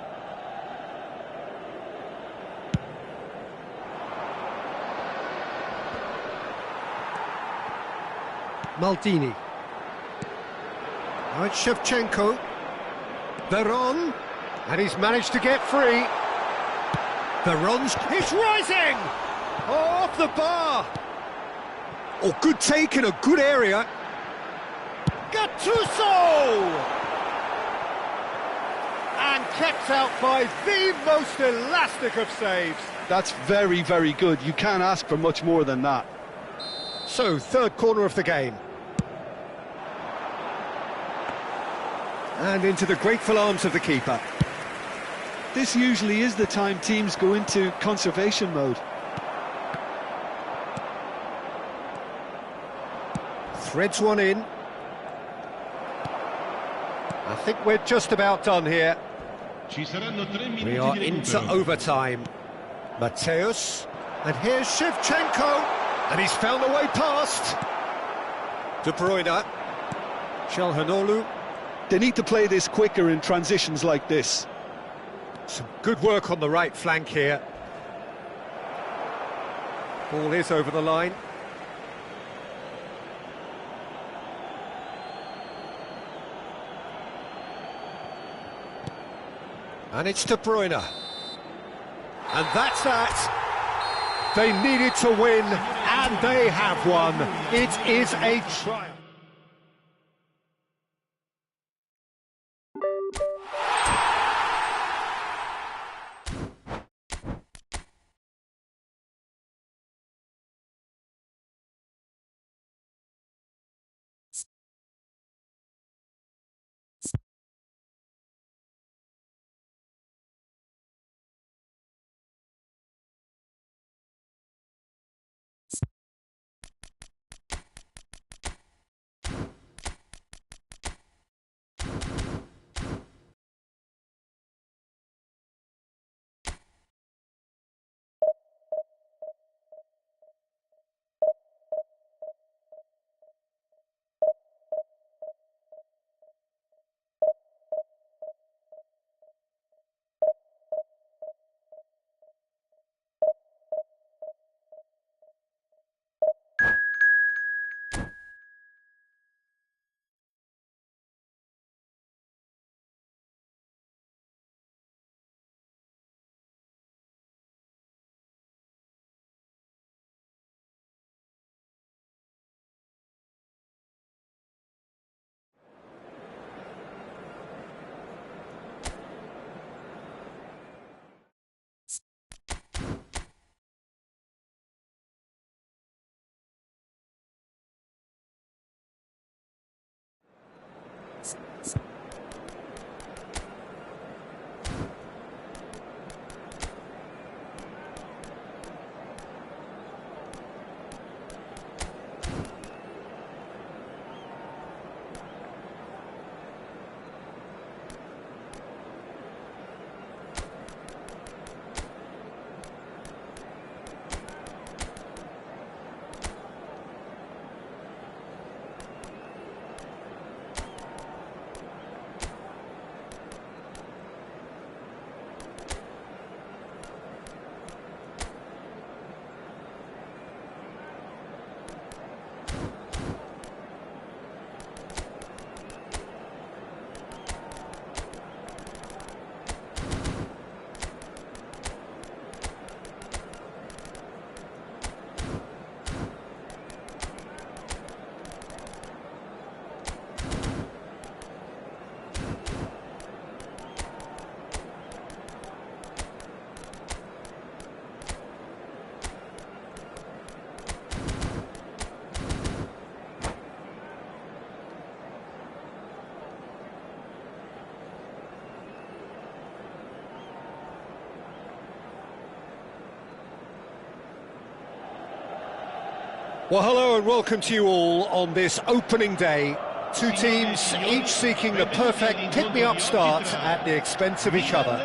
Maldini. Now it's Shevchenko. Veron. And he's managed to get free. Veron's... He's rising! Oh, off the bar! Oh, good take in a good area. Gattuso! And kept out by the most elastic of saves. That's very, very good. You can't ask for much more than that. So, third corner of the game. And into the grateful arms of the keeper. This usually is the time teams go into conservation mode. Threads one in. I think we're just about done here. We are into overtime. Mateus. And here's Shevchenko. And he's found a way past. De Bruyne. Çalhanoğlu. They need to play this quicker in transitions like this. Some good work on the right flank here. Ball is over the line. And it's De Bruyne. And that's that. They needed to win, and they have won. It is a triumph. Well, hello and welcome to you all on this opening day. Two teams, each seeking the perfect pick-me-up start at the expense of each other.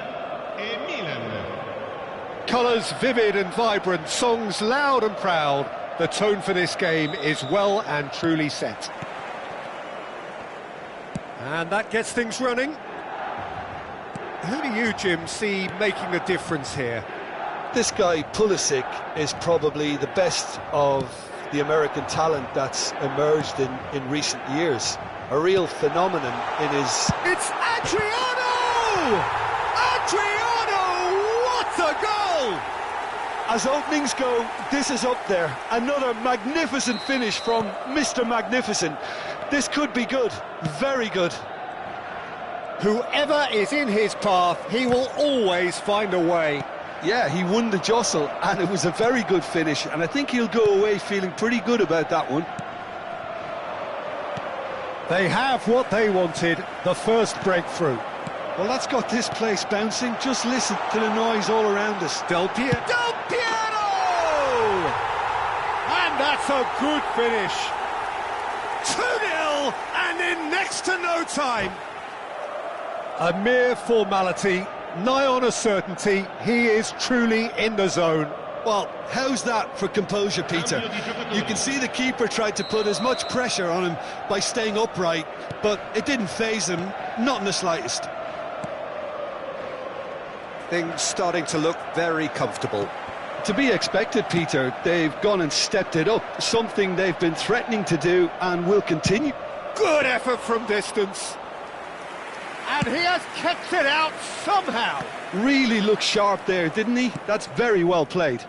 Colours vivid and vibrant, songs loud and proud. The tone for this game is well and truly set. And that gets things running. Who do you, Jim, see making the difference here? This guy, Pulisic, is probably the best of the American talent that's emerged in recent years. A real phenomenon in his... It's Adriano! Adriano! What a goal! As openings go, this is up there. Another magnificent finish from Mr. Magnificent. This could be good, very good. Whoever is in his path, he will always find a way. Yeah, he won the jostle, and it was a very good finish, and I think he'll go away feeling pretty good about that one. They have what they wanted, the first breakthrough. Well, that's got this place bouncing. Just listen to the noise all around us. Del Piero! And that's a good finish. 2-0, and in next to no time. A mere formality. Nigh on a certainty, he is truly in the zone. Well, how's that for composure, Peter? You can see the keeper tried to put as much pressure on him by staying upright, but it didn't faze him, not in the slightest. Things starting to look very comfortable. To be expected, Peter. They've gone and stepped it up, something they've been threatening to do and will continue. Good effort from distance. And he has kept it out somehow. Really looked sharp there, didn't he? That's very well played.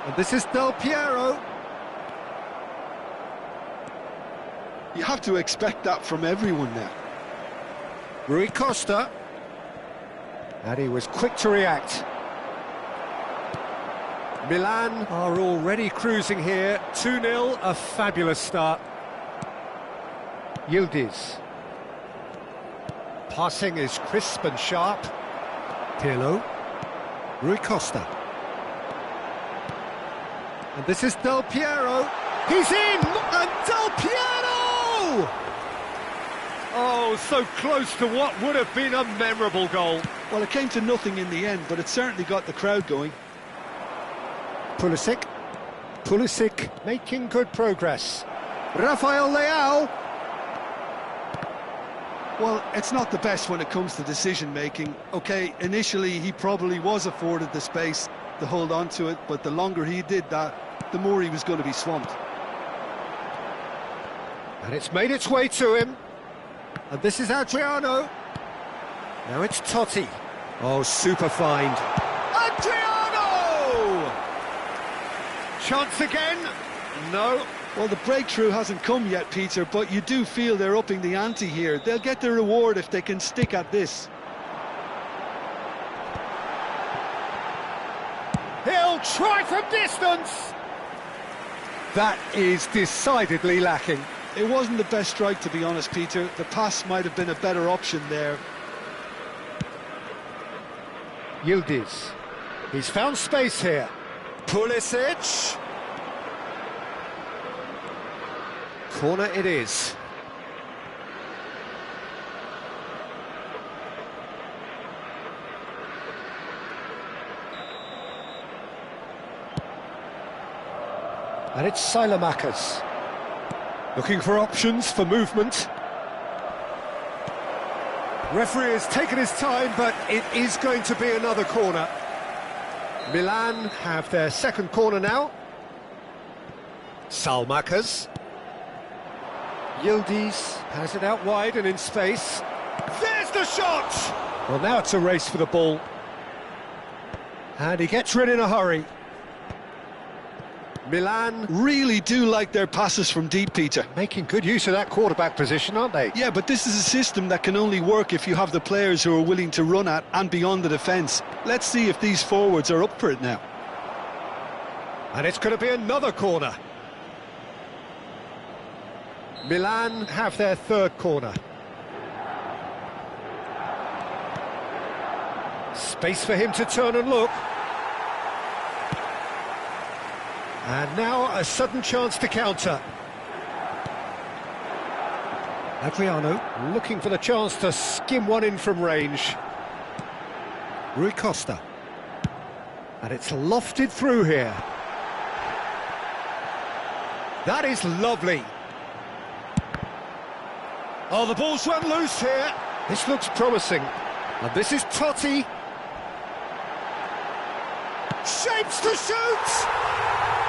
And this is Del Piero. You have to expect that from everyone now. Rui Costa. And he was quick to react. Milan are already cruising here. 2-0, a fabulous start. Yildiz. Passing is crisp and sharp. Pirlo. Rui Costa. And this is Del Piero. He's in! And Del Piero! Oh, so close to what would have been a memorable goal. Well, it came to nothing in the end, but it certainly got the crowd going. Pulisic. Pulisic making good progress. Rafael Leao. Well, it's not the best when it comes to decision-making. OK, initially he probably was afforded the space to hold on to it, but the longer he did that, the more he was going to be swamped. And it's made its way to him. And this is Adriano. Now it's Totti. Oh, super find. Adriano! Chance again? No. Well, the breakthrough hasn't come yet, Peter, but you do feel they're upping the ante here. They'll get the reward if they can stick at this. He'll try from distance! That is decidedly lacking. It wasn't the best strike, to be honest, Peter. The pass might have been a better option there. Yildiz. He's found space here. Pulisic. Corner it is. And it's Silamakers. Looking for options for movement. Referee has taken his time, but it is going to be another corner. Milan have their second corner now. Salmakers. Yildiz has it out wide and in space. There's the shot! Well, now it's a race for the ball. And he gets rid in a hurry. Milan really do like their passes from deep, Peter. Making good use of that quarterback position, aren't they? Yeah, but this is a system that can only work if you have the players who are willing to run at and beyond the defence. Let's see if these forwards are up for it now. And it's going to be another corner. Milan have their third corner. Space for him to turn and look. And now a sudden chance to counter. Adriano looking for the chance to skim one in from range. Rui Costa. And it's lofted through here. That is lovely. Oh, the ball's run loose here. This looks promising. And this is Totti. Shapes to shoot!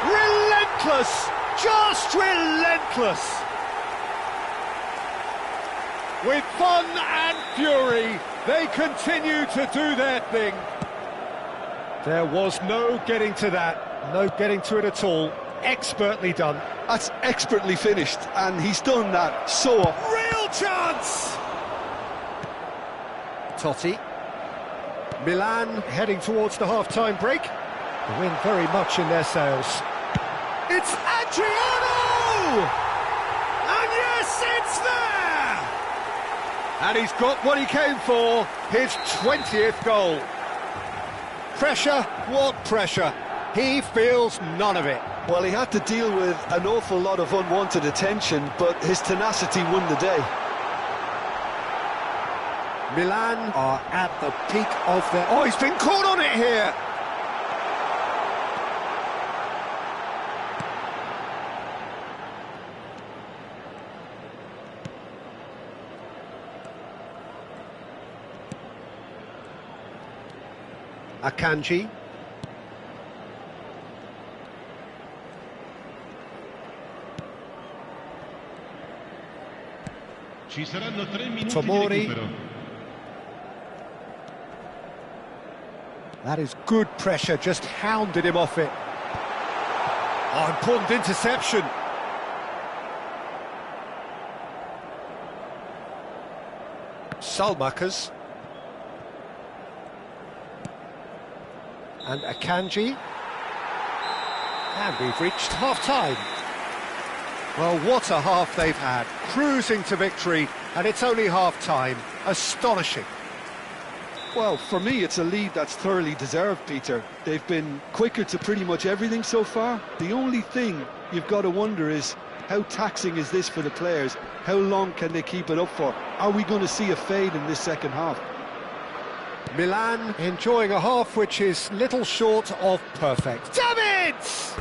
Relentless! Just relentless! With fun and fury, they continue to do their thing. There was no getting to that, no getting to it at all. Expertly done. That's expertly finished, and he's done that so often. Real chance! Totti. Milan heading towards the half-time break. The wind very much in their sails. It's Adriano! And yes, it's there! And he's got what he came for, his 20th goal. Pressure, what pressure? He feels none of it. Well, he had to deal with an awful lot of unwanted attention, but his tenacity won the day. Milan are at the peak of their... Oh, he's been caught on it here! Akanji. Ci saranno 3 minuti Tomori. di recupero. That is good pressure, just hounded him off it. Oh, important interception. Salmakers. And Akanji. And we've reached half-time. Well, what a half they've had. Cruising to victory, and it's only half-time. Astonishing. Well, for me, it's a lead that's thoroughly deserved, Peter. They've been quicker to pretty much everything so far. The only thing you've got to wonder is, how taxing is this for the players? How long can they keep it up for? Are we going to see a fade in this second half? Milan enjoying a half which is little short of perfect. Damn it!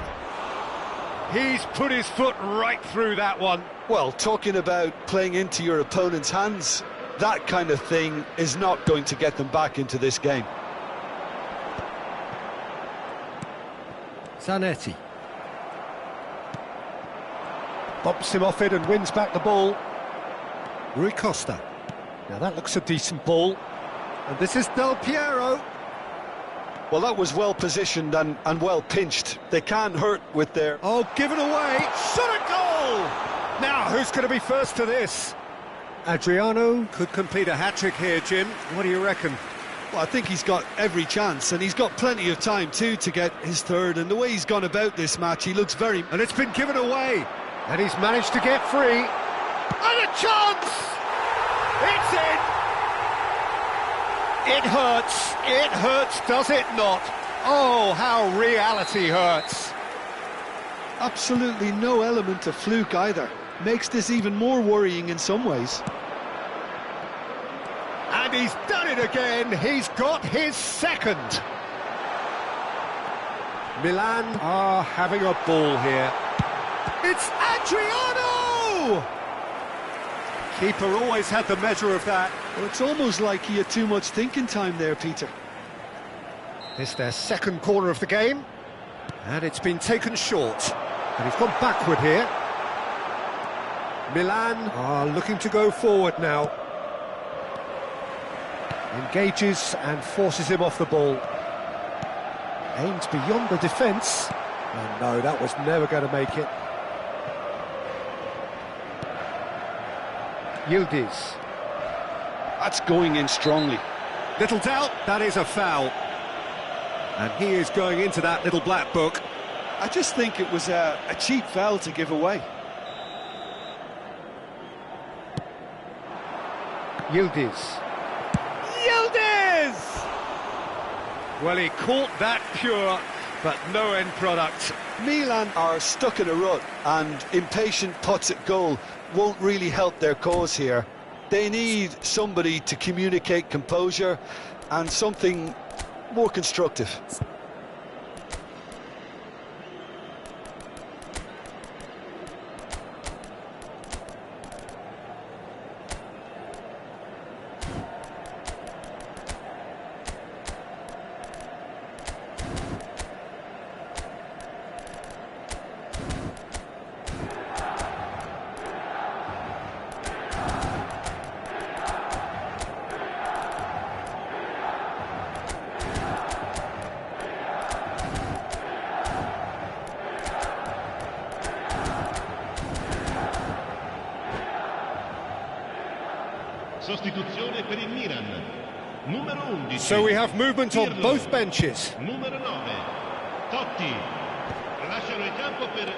He's put his foot right through that one. Well, talking about playing into your opponent's hands, that kind of thing is not going to get them back into this game. Zanetti. Bumps him off it and wins back the ball. Rui Costa. Now that looks a decent ball. And this is Del Piero. Well, that was well positioned and well pinched. They can't hurt with their... Oh, given away. Shot a goal! Now, who's going to be first to this? Adriano could complete a hat-trick here, Jim. What do you reckon? Well, I think he's got every chance, and he's got plenty of time, too, to get his third. And the way he's gone about this match, he looks very... And it's been given away. And he's managed to get free. And a chance! It's in! It hurts, does it not? Oh, how reality hurts. Absolutely no element of fluke either. Makes this even more worrying in some ways. And he's done it again, he's got his second. Milan are having a ball here. It's Adriano! Keeper always had the measure of that. Well, it's almost like he had too much thinking time there, Peter. It's their second corner of the game, and it's been taken short. And he's gone backward here. Milan are looking to go forward now. Engages and forces him off the ball. Aims beyond the defence. And no, that was never going to make it. Yildiz. That's going in strongly. Little doubt, that is a foul. And he is going into that little black book. I just think it was a cheap foul to give away. Yildiz. Well, he caught that pure, but no end product. Milan are stuck in a rut, and impatient putts at goal won't really help their cause here. They need somebody to communicate composure and something more constructive. Sostituzione per il Milan. Numero 11. So we have movement on both benches. Numero 9. Totti. Lasciano il campo per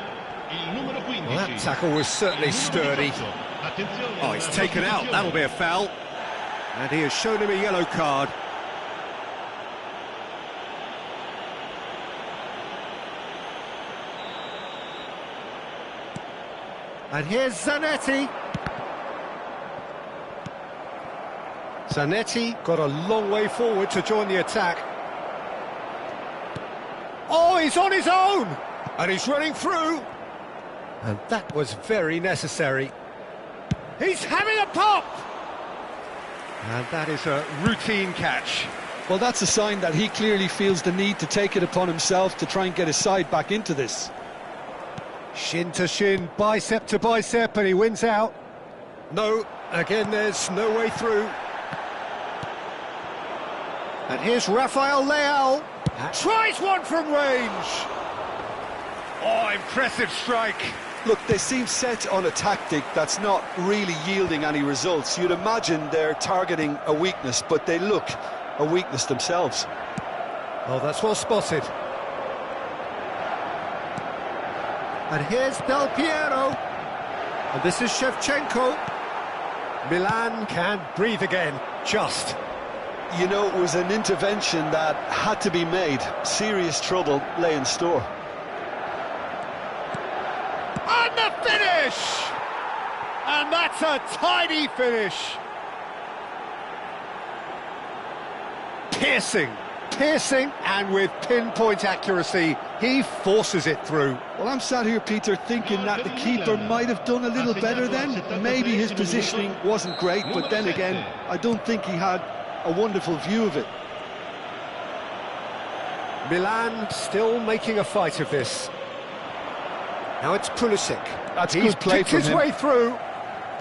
il numero 15. Well, that tackle was certainly sturdy. Oh, he's taken out. That'll be a foul. And he has shown him a yellow card. And here's Zanetti. Zanetti got a long way forward to join the attack. Oh, he's on his own! And he's running through. And that was very necessary. He's having a pop! And that is a routine catch. Well, that's a sign that he clearly feels the need to take it upon himself to try and get his side back into this. Shin to shin, bicep to bicep, and he wins out. No, again, there's no way through. And here's Rafael Leal. Tries one from range. Oh, impressive strike. Look, they seem set on a tactic that's not really yielding any results. You'd imagine they're targeting a weakness, but they look a weakness themselves. Oh, that's well spotted. And here's Del Piero. And this is Shevchenko. Milan can breathe again, just. You know, it was an intervention that had to be made. Serious trouble lay in store. And the finish! And that's a tidy finish. Piercing, and with pinpoint accuracy, he forces it through. Well, I'm sat here, Peter, thinking that the keeper might have done a little better then. Maybe his positioning wasn't great, but then again, I don't think he had a wonderful view of it. Milan still making a fight of this. Now it's Pulisic. That's He's good play kicked from his him. way through.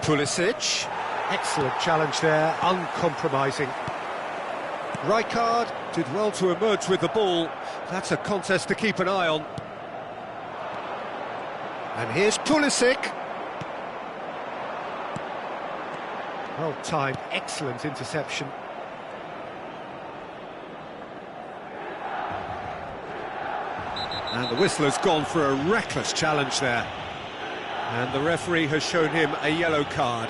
Pulisic. Excellent challenge there, uncompromising. Rijkaard did well to emerge with the ball. That's a contest to keep an eye on. And here's Pulisic. Well timed, excellent interception. And the whistle has gone for a reckless challenge there. And the referee has shown him a yellow card.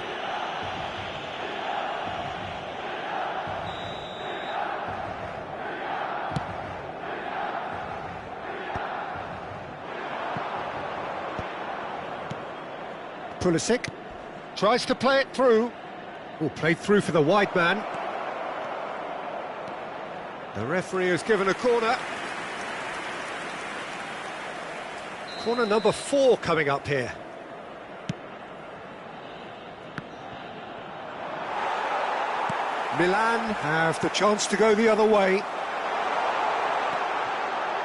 Pulisic tries to play it through. Oh, played through for the wide man. The referee has given a corner. Corner number 4 coming up here. Milan have the chance to go the other way.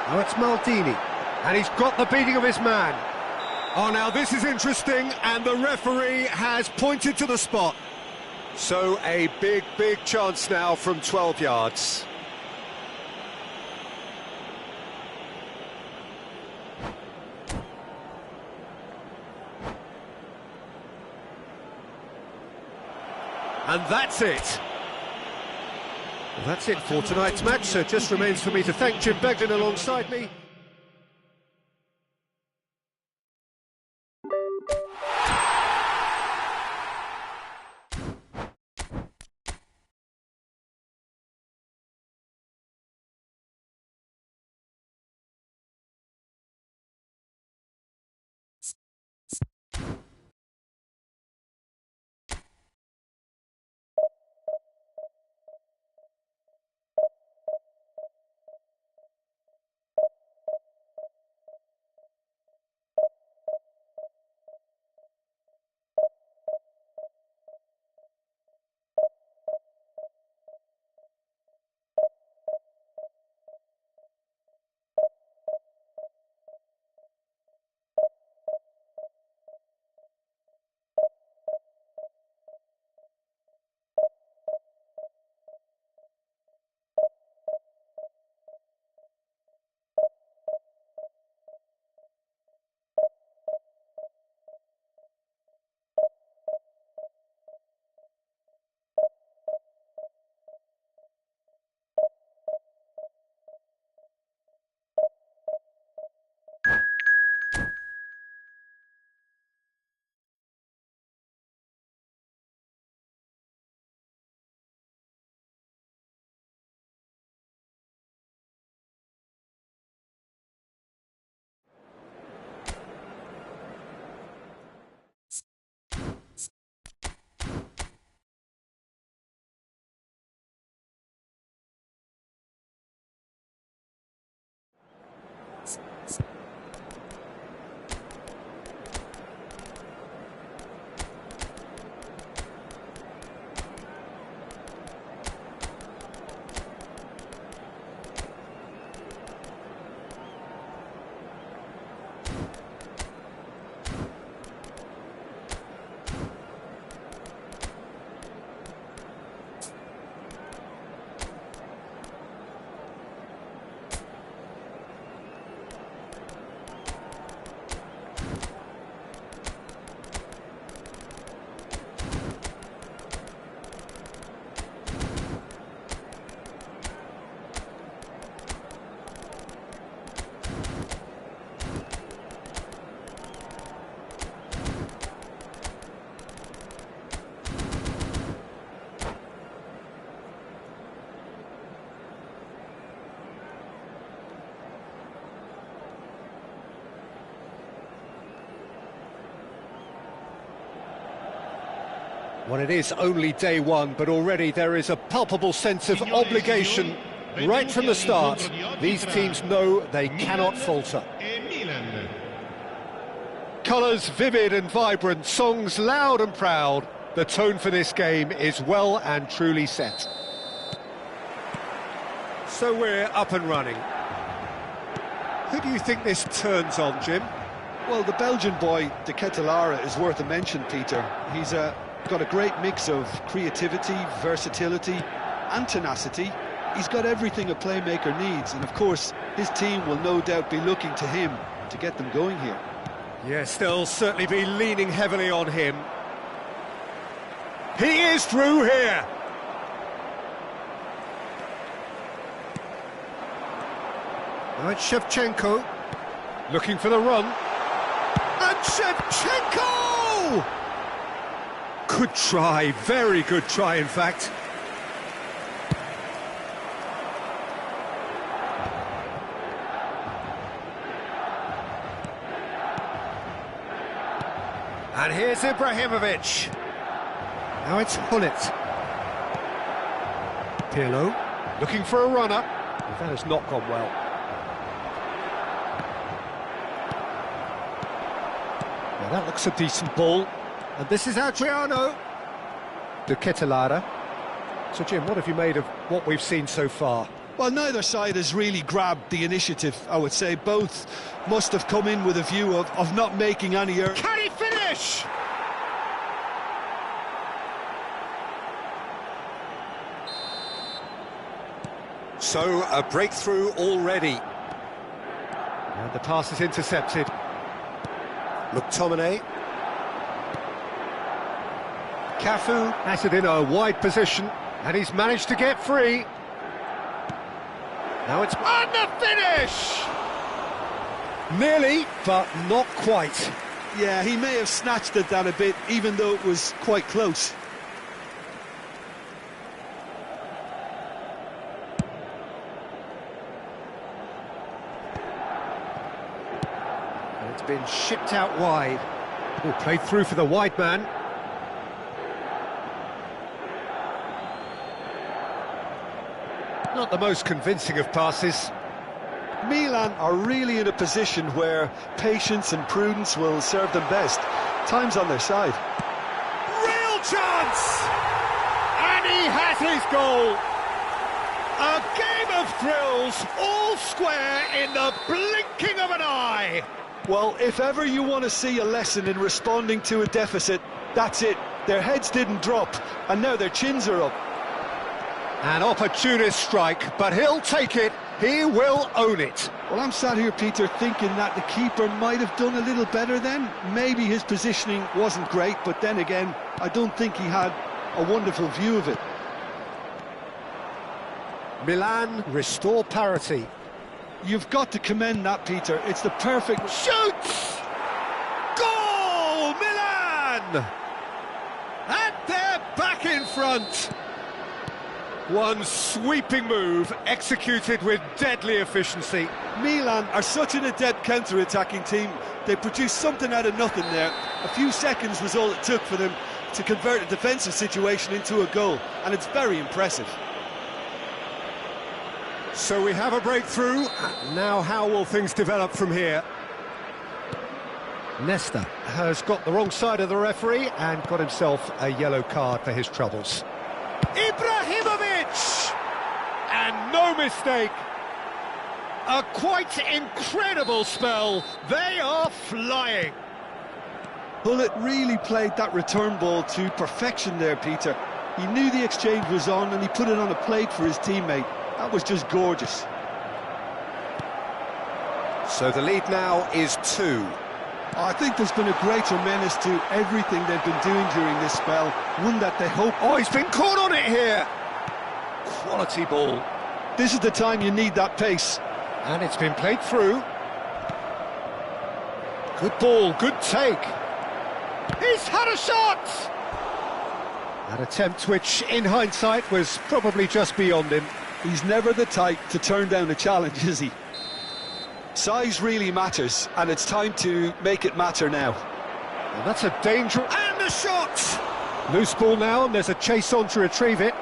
Now it's Maldini, and he's got the beating of his man. Oh, now this is interesting, and the referee has pointed to the spot. So a big chance now from 12 yards. And that's it. Well, that's it for tonight's match, so it just remains for me to thank Jim Beglin alongside me. Well, it is only day one, but already there is a palpable sense of obligation right from the start. These teams know they cannot falter. Colours vivid and vibrant, songs loud and proud. The tone for this game is well and truly set. So we're up and running. Who do you think this turns on, Jim? Well, the Belgian boy, De Ketelaere, is worth a mention, Peter. He's got a great mix of creativity, versatility and tenacity. He's got everything a playmaker needs, and of course his team will no doubt be looking to him to get them going here. Yes, they'll certainly be leaning heavily on him. He is through here. Now it's Shevchenko, looking for the run. And Shevchenko! Good try, very good try, in fact. And here's Ibrahimovic. Now it's Hullet. Pirlo, looking for a runner. That has not gone well. Now that looks a decent ball. And this is Adriano. De Ketelaere. So, Jim, what have you made of what we've seen so far? Well, neither side has really grabbed the initiative, I would say. Both must have come in with a view of not making any errors. Can he finish? So, a breakthrough already. And the pass is intercepted. McTominay. Cafu has it in a wide position, and he's managed to get free. Now it's on the finish! Nearly, but not quite. Yeah, he may have snatched at that a bit, even though it was quite close. And it's been shipped out wide. Oh, played through for the wide man. Not the most convincing of passes. Milan are really in a position where patience and prudence will serve them best. Time's on their side. Real chance! And he has his goal! A game of thrills, all square in the blinking of an eye! Well, if ever you want to see a lesson in responding to a deficit, that's it. Their heads didn't drop, and now their chins are up. An opportunist strike, but he'll take it. He will own it. Well, I'm sat here, Peter, thinking that the keeper might have done a little better then. Maybe his positioning wasn't great, but then again, I don't think he had a wonderful view of it. Milan restore parity. You've got to commend that, Peter. It's the perfect... Shoots! Goal! Milan! And they're back in front. One sweeping move, executed with deadly efficiency. Milan are such an adept counter-attacking team. They produced something out of nothing there. A few seconds was all it took for them to convert a defensive situation into a goal, and it's very impressive. So we have a breakthrough. Now how will things develop from here? Nesta has got the wrong side of the referee and got himself a yellow card for his troubles. Ibrahimovic! And no mistake. A quite incredible spell. They are flying. Hullet really played that return ball to perfection there, Peter. He knew the exchange was on and he put it on a plate for his teammate. That was just gorgeous. So the lead now is 2. I think there's been a greater menace to everything they've been doing during this spell. One that they hope... Oh, he's been caught on it here. Quality ball. This is the time you need that pace. And it's been played through. Good ball, good take. He's had a shot! That attempt, which in hindsight was probably just beyond him. He's never the type to turn down a challenge, is he? Size really matters, and it's time to make it matter now. And that's a danger. And the shot! Loose ball now, and there's a chase on to retrieve it.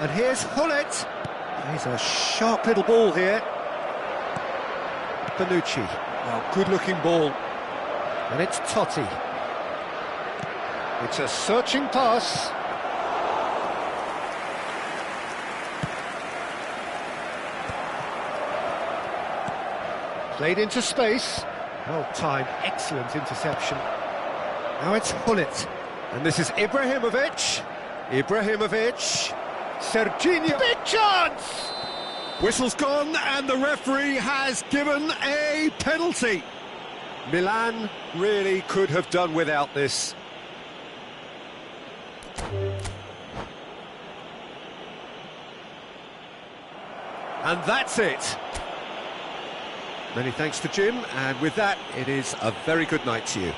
And here's Hullet. He's a sharp little ball here. Bonucci. Oh, good-looking ball. And it's Totti. It's a searching pass. Played into space. Well timed, excellent interception. Now it's Hullet. And this is Ibrahimovic. Serginho. Big chance! Whistle's gone and the referee has given a penalty. Milan really could have done without this. And that's it. Many thanks to Jim, and with that, it is a very good night to you.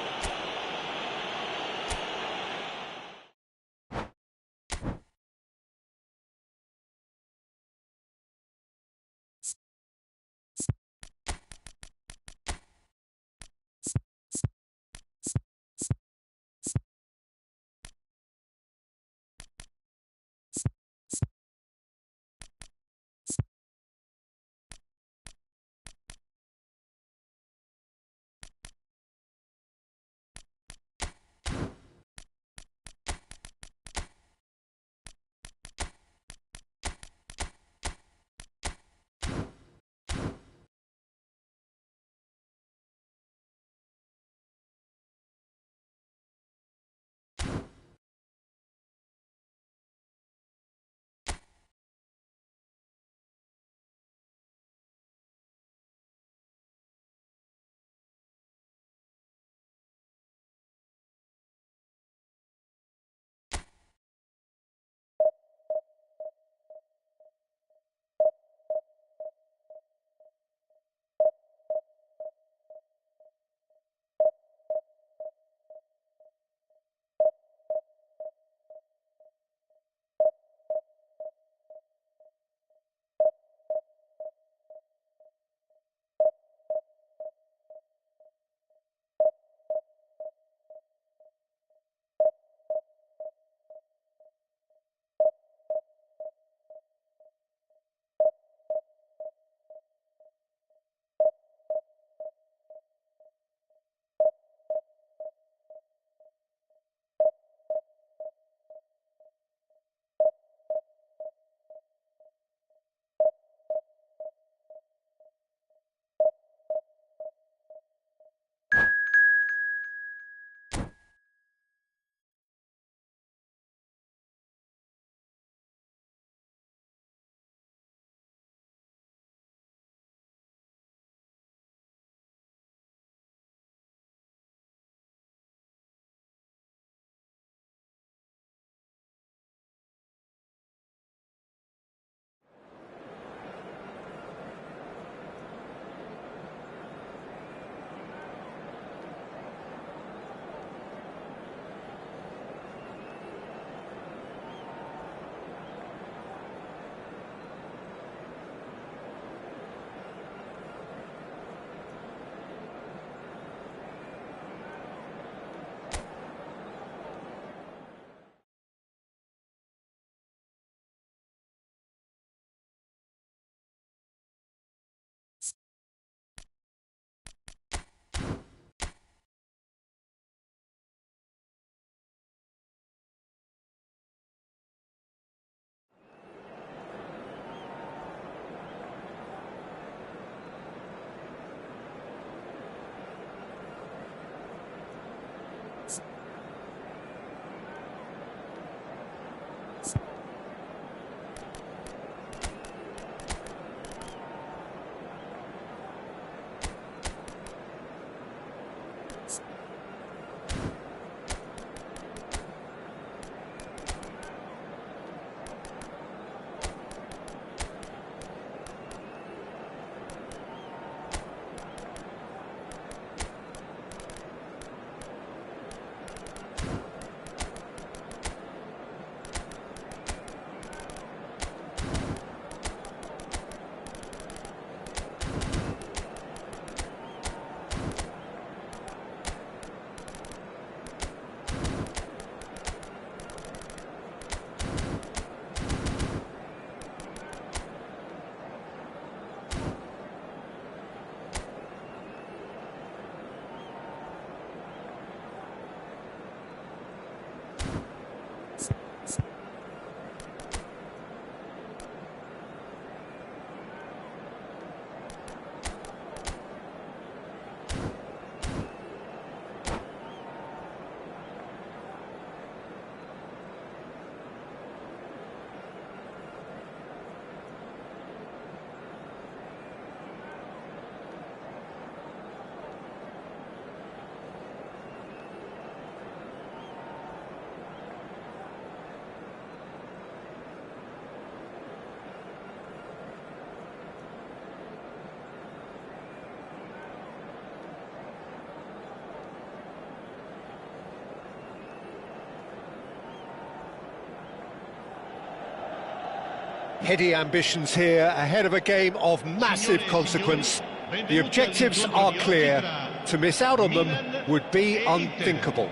Heady ambitions here, ahead of a game of massive consequence. The objectives are clear. To miss out on them would be unthinkable.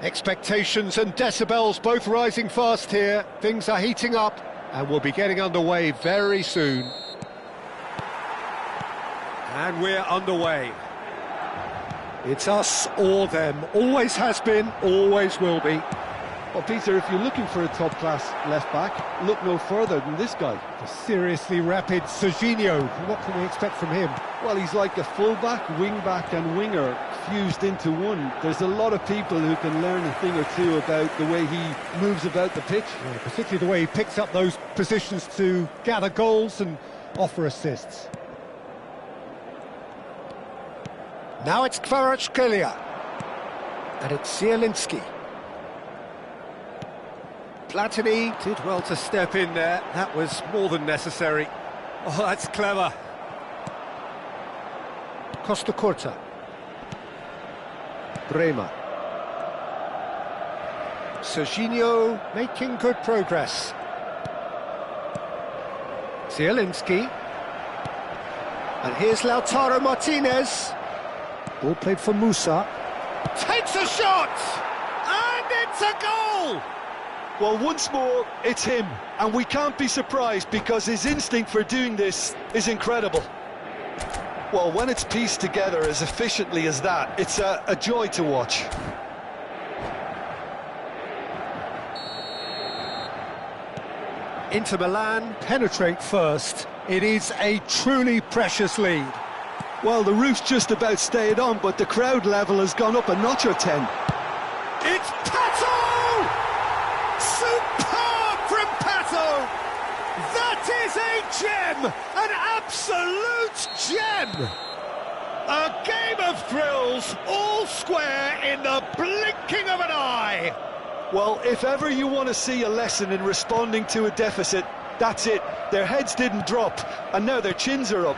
Expectations and decibels both rising fast here. Things are heating up and we'll be getting underway very soon. And we're underway. It's us or them. Always has been, always will be. Well, Peter, if you're looking for a top-class left-back, look no further than this guy. The seriously rapid Serginho. What can we expect from him? Well, he's like a full-back, wing-back and winger fused into one. There's a lot of people who can learn a thing or two about the way he moves about the pitch. Yeah, particularly the way he picks up those positions to gather goals and offer assists. Now it's Kvaratskhelia. And it's Zielinski. Platini did well to step in there. That was more than necessary. Oh, that's clever. Costa Curta. Bremer. Serginho making good progress. Zielinski. And here's Lautaro Martinez. Ball played for Musa. Takes a shot! And it's a goal! Well, once more, it's him, and we can't be surprised because his instinct for doing this is incredible. Well, when it's pieced together as efficiently as that, it's a joy to watch. Inter Milan penetrate first. It is a truly precious lead. Well, the roof's just about stayed on, but the crowd level has gone up a notch or 10. It's Pato! Superb from Pato! That is a gem! An absolute gem! A game of thrills, all square in the blinking of an eye! Well, if ever you want to see a lesson in responding to a deficit, that's it. Their heads didn't drop, and now their chins are up.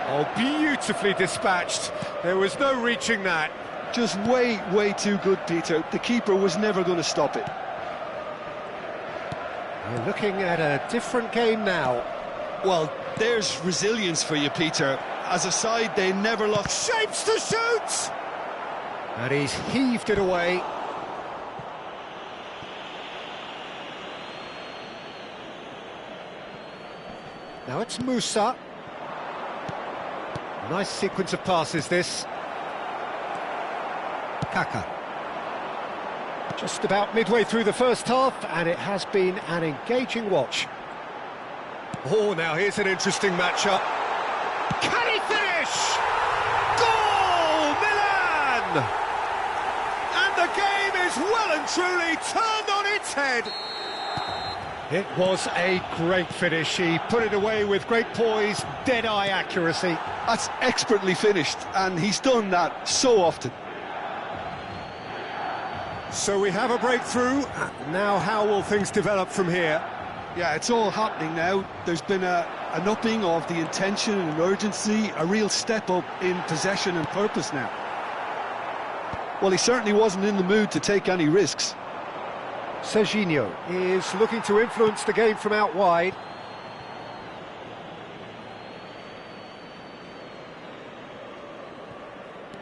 Oh, beautifully dispatched. There was no reaching that. Just way, way too good, Peter. The keeper was never going to stop it. We're looking at a different game now. Well, there's resilience for you, Peter. As a side, they never lost. Shapes to shoot! And he's heaved it away. Now it's Musa. Nice sequence of passes, this. Kaka. Just about midway through the first half, and it has been an engaging watch. Oh, now here's an interesting matchup. Can he finish? Goal, Milan! And the game is well and truly turned on its head. It was a great finish. He put it away with great poise, dead-eye accuracy. That's expertly finished, and he's done that so often. So we have a breakthrough. Now how will things develop from here? Yeah, it's all happening now. There's been an upping of the intention and urgency, a real step up in possession and purpose now. Well, he certainly wasn't in the mood to take any risks. Serginho is looking to influence the game from out wide.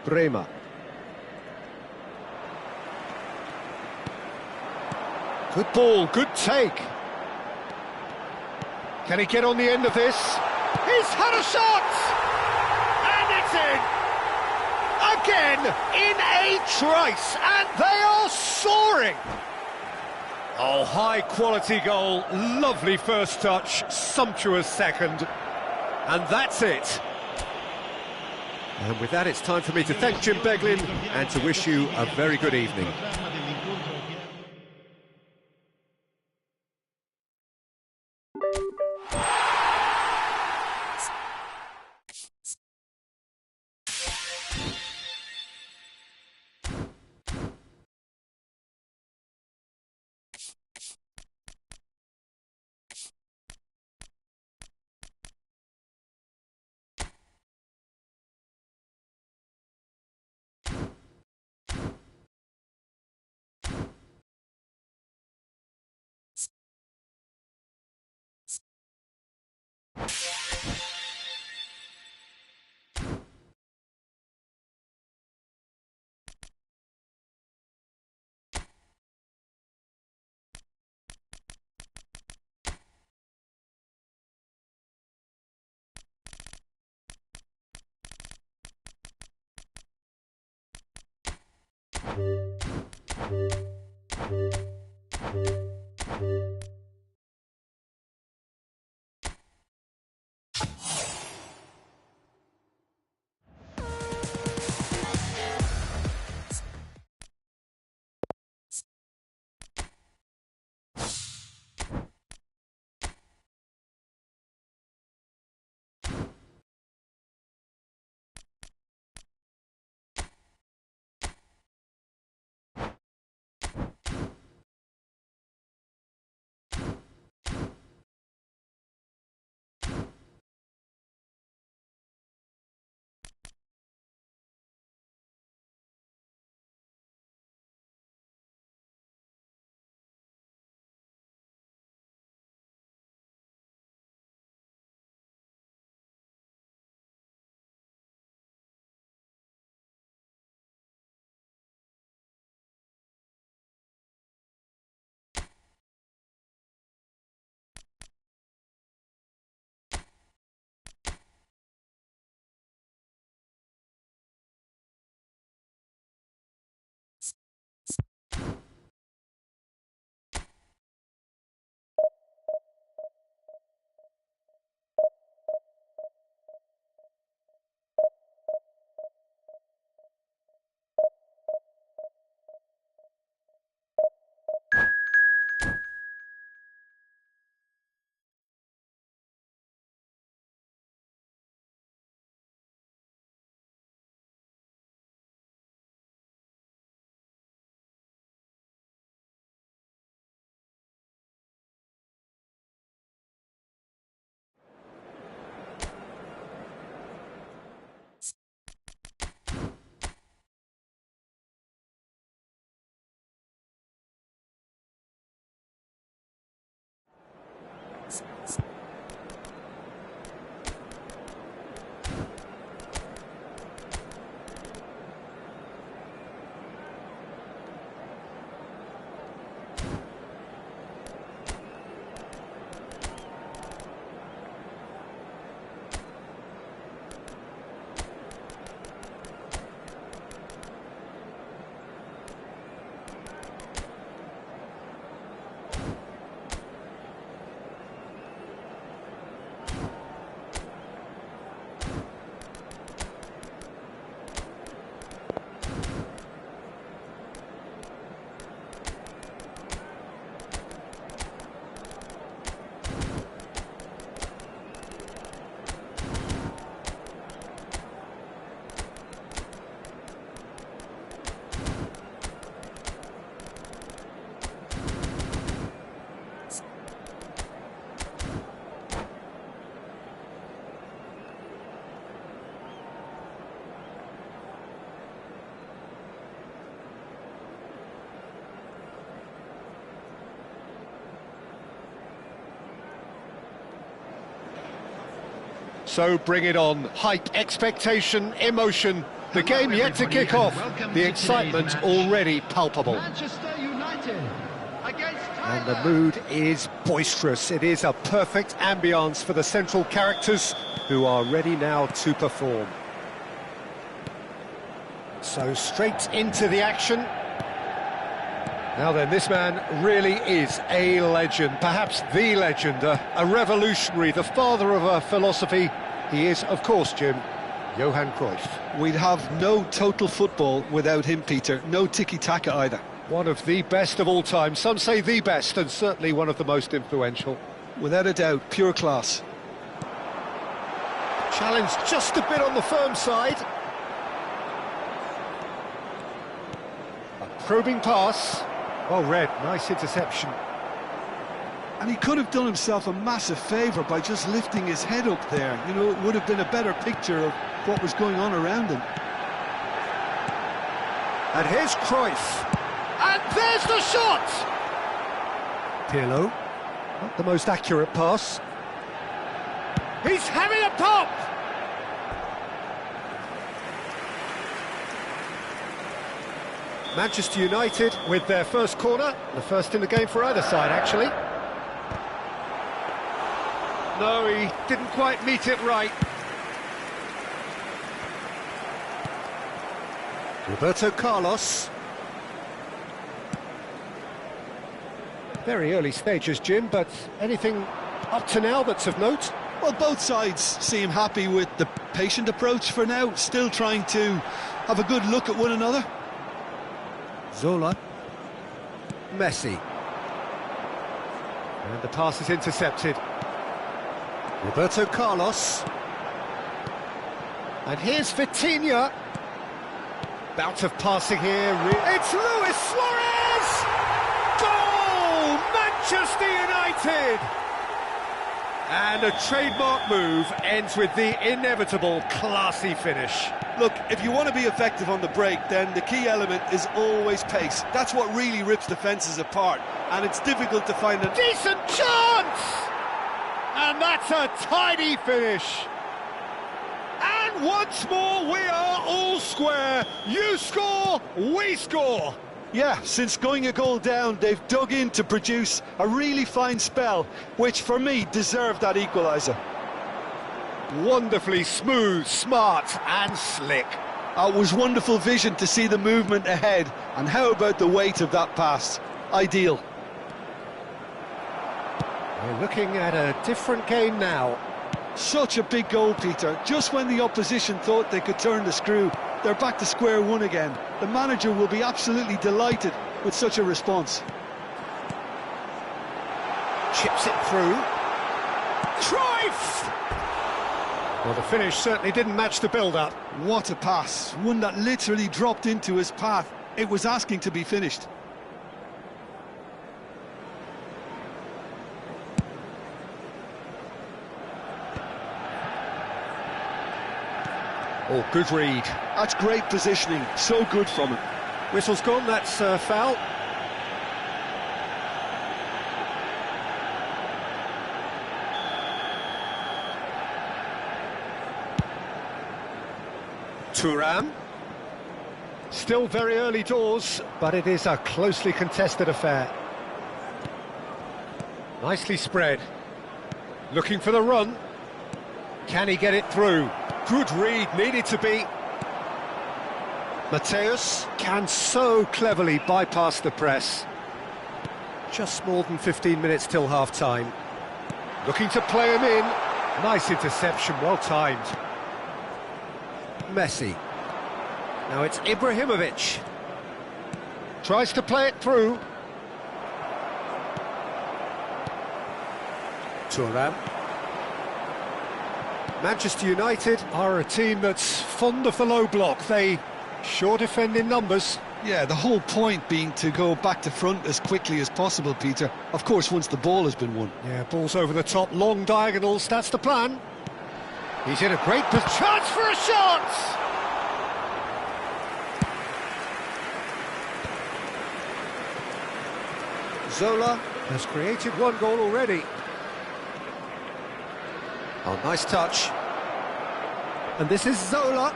Bremer. Good ball, good take. Can he get on the end of this? He's had a shot! And it's in! Again, in a trice, and they are soaring! Oh, high-quality goal, lovely first touch, sumptuous second. And that's it. And with that, it's time for me to thank Jim Beglin and to wish you a very good evening. So bring it on. Hype, expectation, emotion. The game yet to kick off. The excitement already palpable. Manchester United against And the Thailand. mood is boisterous. It is a perfect ambience for the central characters who are ready now to perform. So straight into the action. Now then, this man really is a legend, perhaps the legend, a revolutionary, the father of a philosophy. He is, of course, Jim, Johan Cruyff. We'd have no total football without him, Peter. No tiki-taka either. One of the best of all time. Some say the best, and certainly one of the most influential. Without a doubt, pure class. Challenge just a bit on the firm side. A probing pass. Well read, nice interception. And he could have done himself a massive favour by just lifting his head up there. You know, it would have been a better picture of what was going on around him. And here's Cruyff. And there's the shot! Pirlo. Not the most accurate pass. He's having a pop! Manchester United with their first corner. The first in the game for either side, actually. No, he didn't quite meet it right. Roberto Carlos. Very early stages, Jim, but anything up to now that's of note? Well, both sides seem happy with the patient approach for now, still trying to have a good look at one another. Zola. Messi. And the pass is intercepted. Roberto Carlos. And here's Vitinha. Bout of passing here. It's Luis Suarez! Goal! Manchester United! And a trademark move ends with the inevitable classy finish. Look, if you want to be effective on the break, then the key element is always pace. That's what really rips defences apart, and it's difficult to find a decent chance! And that's a tidy finish. And once more, we are all square. You score, we score. Yeah, since going a goal down, they've dug in to produce a really fine spell, which for me deserved that equaliser. Wonderfully smooth, smart and slick. It was wonderful vision to see the movement ahead, and how about the weight of that pass? Ideal. We're looking at a different game now. Such a big goal, Peter. Just when the opposition thought they could turn the screw, they're back to square one again. The manager will be absolutely delighted with such a response. Chips it through. Cruyff! Well, the finish certainly didn't match the build-up. What a pass. One that literally dropped into his path. It was asking to be finished. Oh, good read. That's great positioning. So good from him. Whistle's gone, that's foul. Thuram. Still very early doors, but it is a closely contested affair. Nicely spread. Looking for the run. Can he get it through? Good read, needed to be. Mateus can so cleverly bypass the press. Just more than 15 minutes till half-time. Looking to play him in. Nice interception, well timed. Messi. Now it's Ibrahimovic. Tries to play it through. Thuram. Manchester United are a team that's fond of the low block. They sure defend in numbers. Yeah, the whole point being to go back to front as quickly as possible, Peter. Of course, once the ball has been won. Yeah, ball's over the top, long diagonals, that's the plan. He's in a great chance for a shot! Zola has created one goal already. Oh, nice touch. And this is Zola.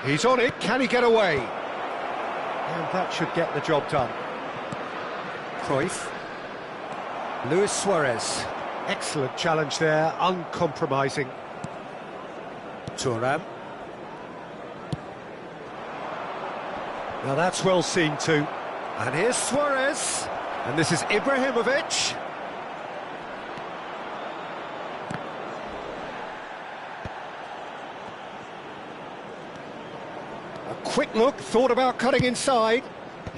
He's on it, can he get away? And that should get the job done. Cruyff. Luis Suarez. Excellent challenge there, uncompromising. Thuram. Now that's well seen too. And here's Suarez. And this is Ibrahimovic. Quick look, thought about cutting inside.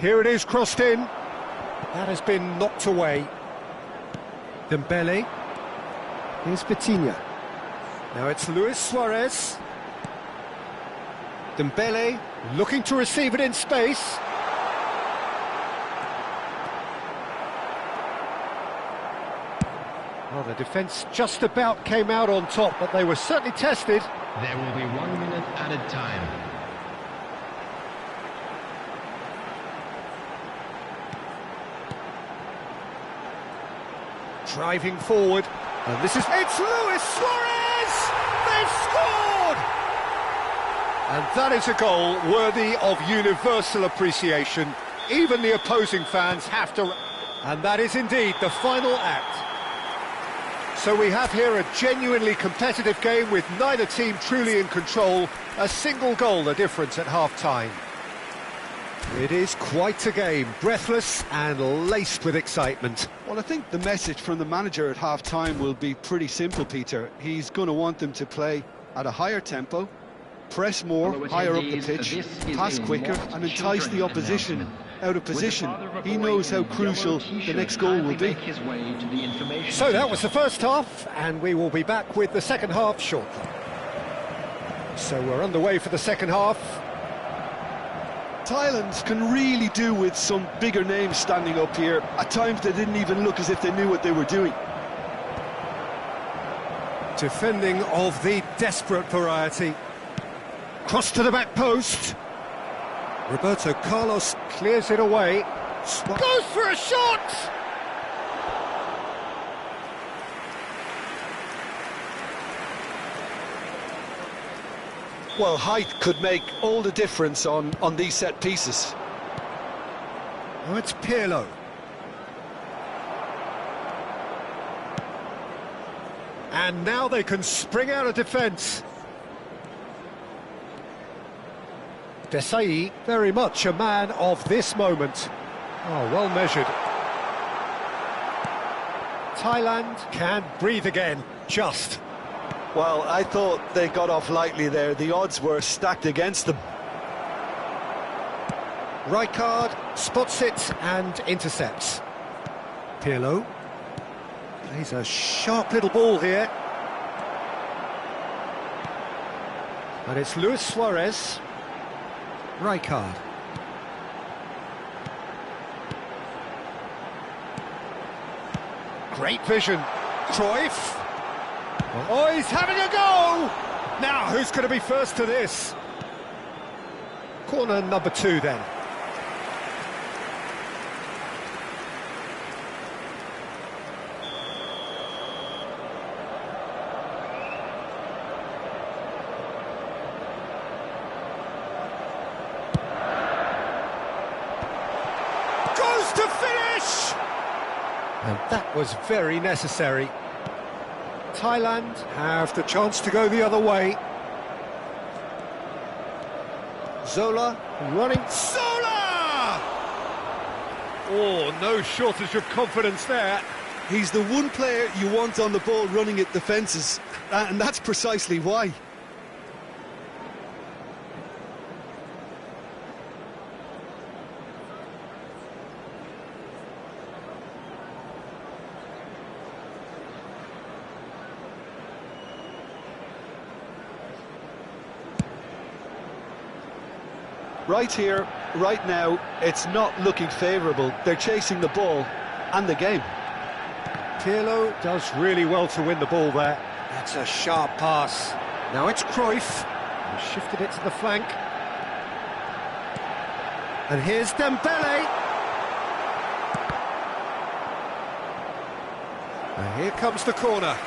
Here it is, crossed in. That has been knocked away. Dembele. Here's Vitinha. Now it's Luis Suarez. Dembele looking to receive it in space. Well, the defence just about came out on top, but they were certainly tested. There will be 1 minute added time. Driving forward, and this is... It's Luis Suarez! They've scored! And that is a goal worthy of universal appreciation. Even the opposing fans have to... And that is indeed the final act. So we have here a genuinely competitive game with neither team truly in control. A single goal the difference at half-time. It is quite a game, breathless and laced with excitement. Well, I think the message from the manager at half-time will be pretty simple, Peter. He's going to want them to play at a higher tempo, press more, higher up the pitch, pass quicker and entice the opposition out of position. He knows how crucial the next goal will be. So that was the first half, and we will be back with the second half shortly. So we're underway for the second half. Thailand can really do with some bigger names standing up here. At times they didn't even look as if they knew what they were doing. Defending of the desperate variety. Cross to the back post. Roberto Carlos clears it away. Goes for a shot! Well, height could make all the difference on these set pieces. Oh, it's Pirlo. And now they can spring out of defence. Desai, very much a man of this moment. Oh, well measured. Thailand can breathe again, just. Well, I thought they got off lightly there. The odds were stacked against them. Rijkaard spots it and intercepts. Pirlo plays a sharp little ball here. And it's Luis Suarez. Rijkaard. Great vision. Cruyff. Oh, he's having a go! Now, who's going to be first to this? Corner number 2, then. Goes to finish! And that was very necessary. Thailand have the chance to go the other way. Zola running. Zola! Oh, no shortage of confidence there. He's the one player you want on the ball running at defences, and that's precisely why. Right here, right now, it's not looking favourable. They're chasing the ball and the game. Pirlo does really well to win the ball there. That's a sharp pass. Now it's Cruyff. He shifted it to the flank. And here's Dembele. And here comes the corner.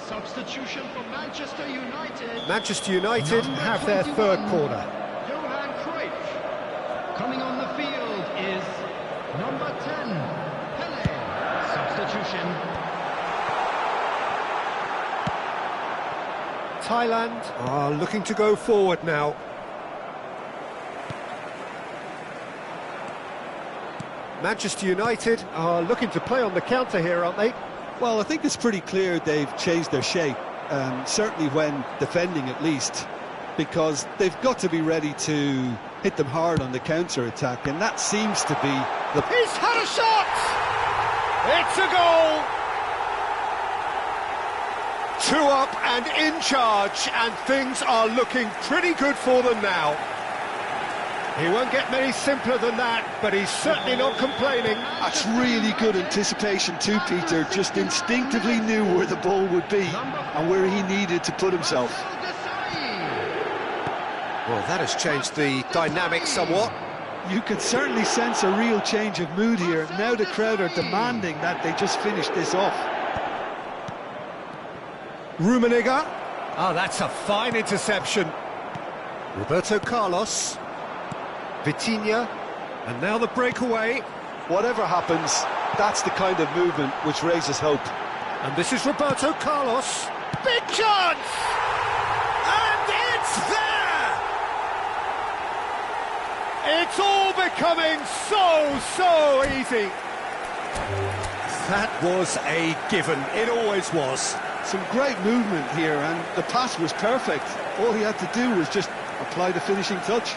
Substitution for Manchester United. Manchester United have their third corner. Johan Cruyff. Coming on the field is number 10, Pele. Substitution. Thailand are looking to go forward now. Manchester United are looking to play on the counter here, aren't they? Well, I think it's pretty clear they've changed their shape, certainly when defending at least, because they've got to be ready to hit them hard on the counter-attack, and that seems to be the... He's had a shot! It's a goal! 2 up and in charge, and things are looking pretty good for them now. He won't get many simpler than that, but he's certainly not complaining. That's really good anticipation too, Peter. Just instinctively knew where the ball would be and where he needed to put himself. Well, that has changed the dynamic somewhat. You can certainly sense a real change of mood here. Now the crowd are demanding that they just finish this off. Rummenigge. Oh, that's a fine interception. Roberto Carlos. Vitinha, and now the breakaway. Whatever happens, that's the kind of movement which raises hope. And this is Roberto Carlos. Big chance! And it's there! It's all becoming so easy. That was a given. It always was. Some great movement here, and the pass was perfect. All he had to do was just apply the finishing touch.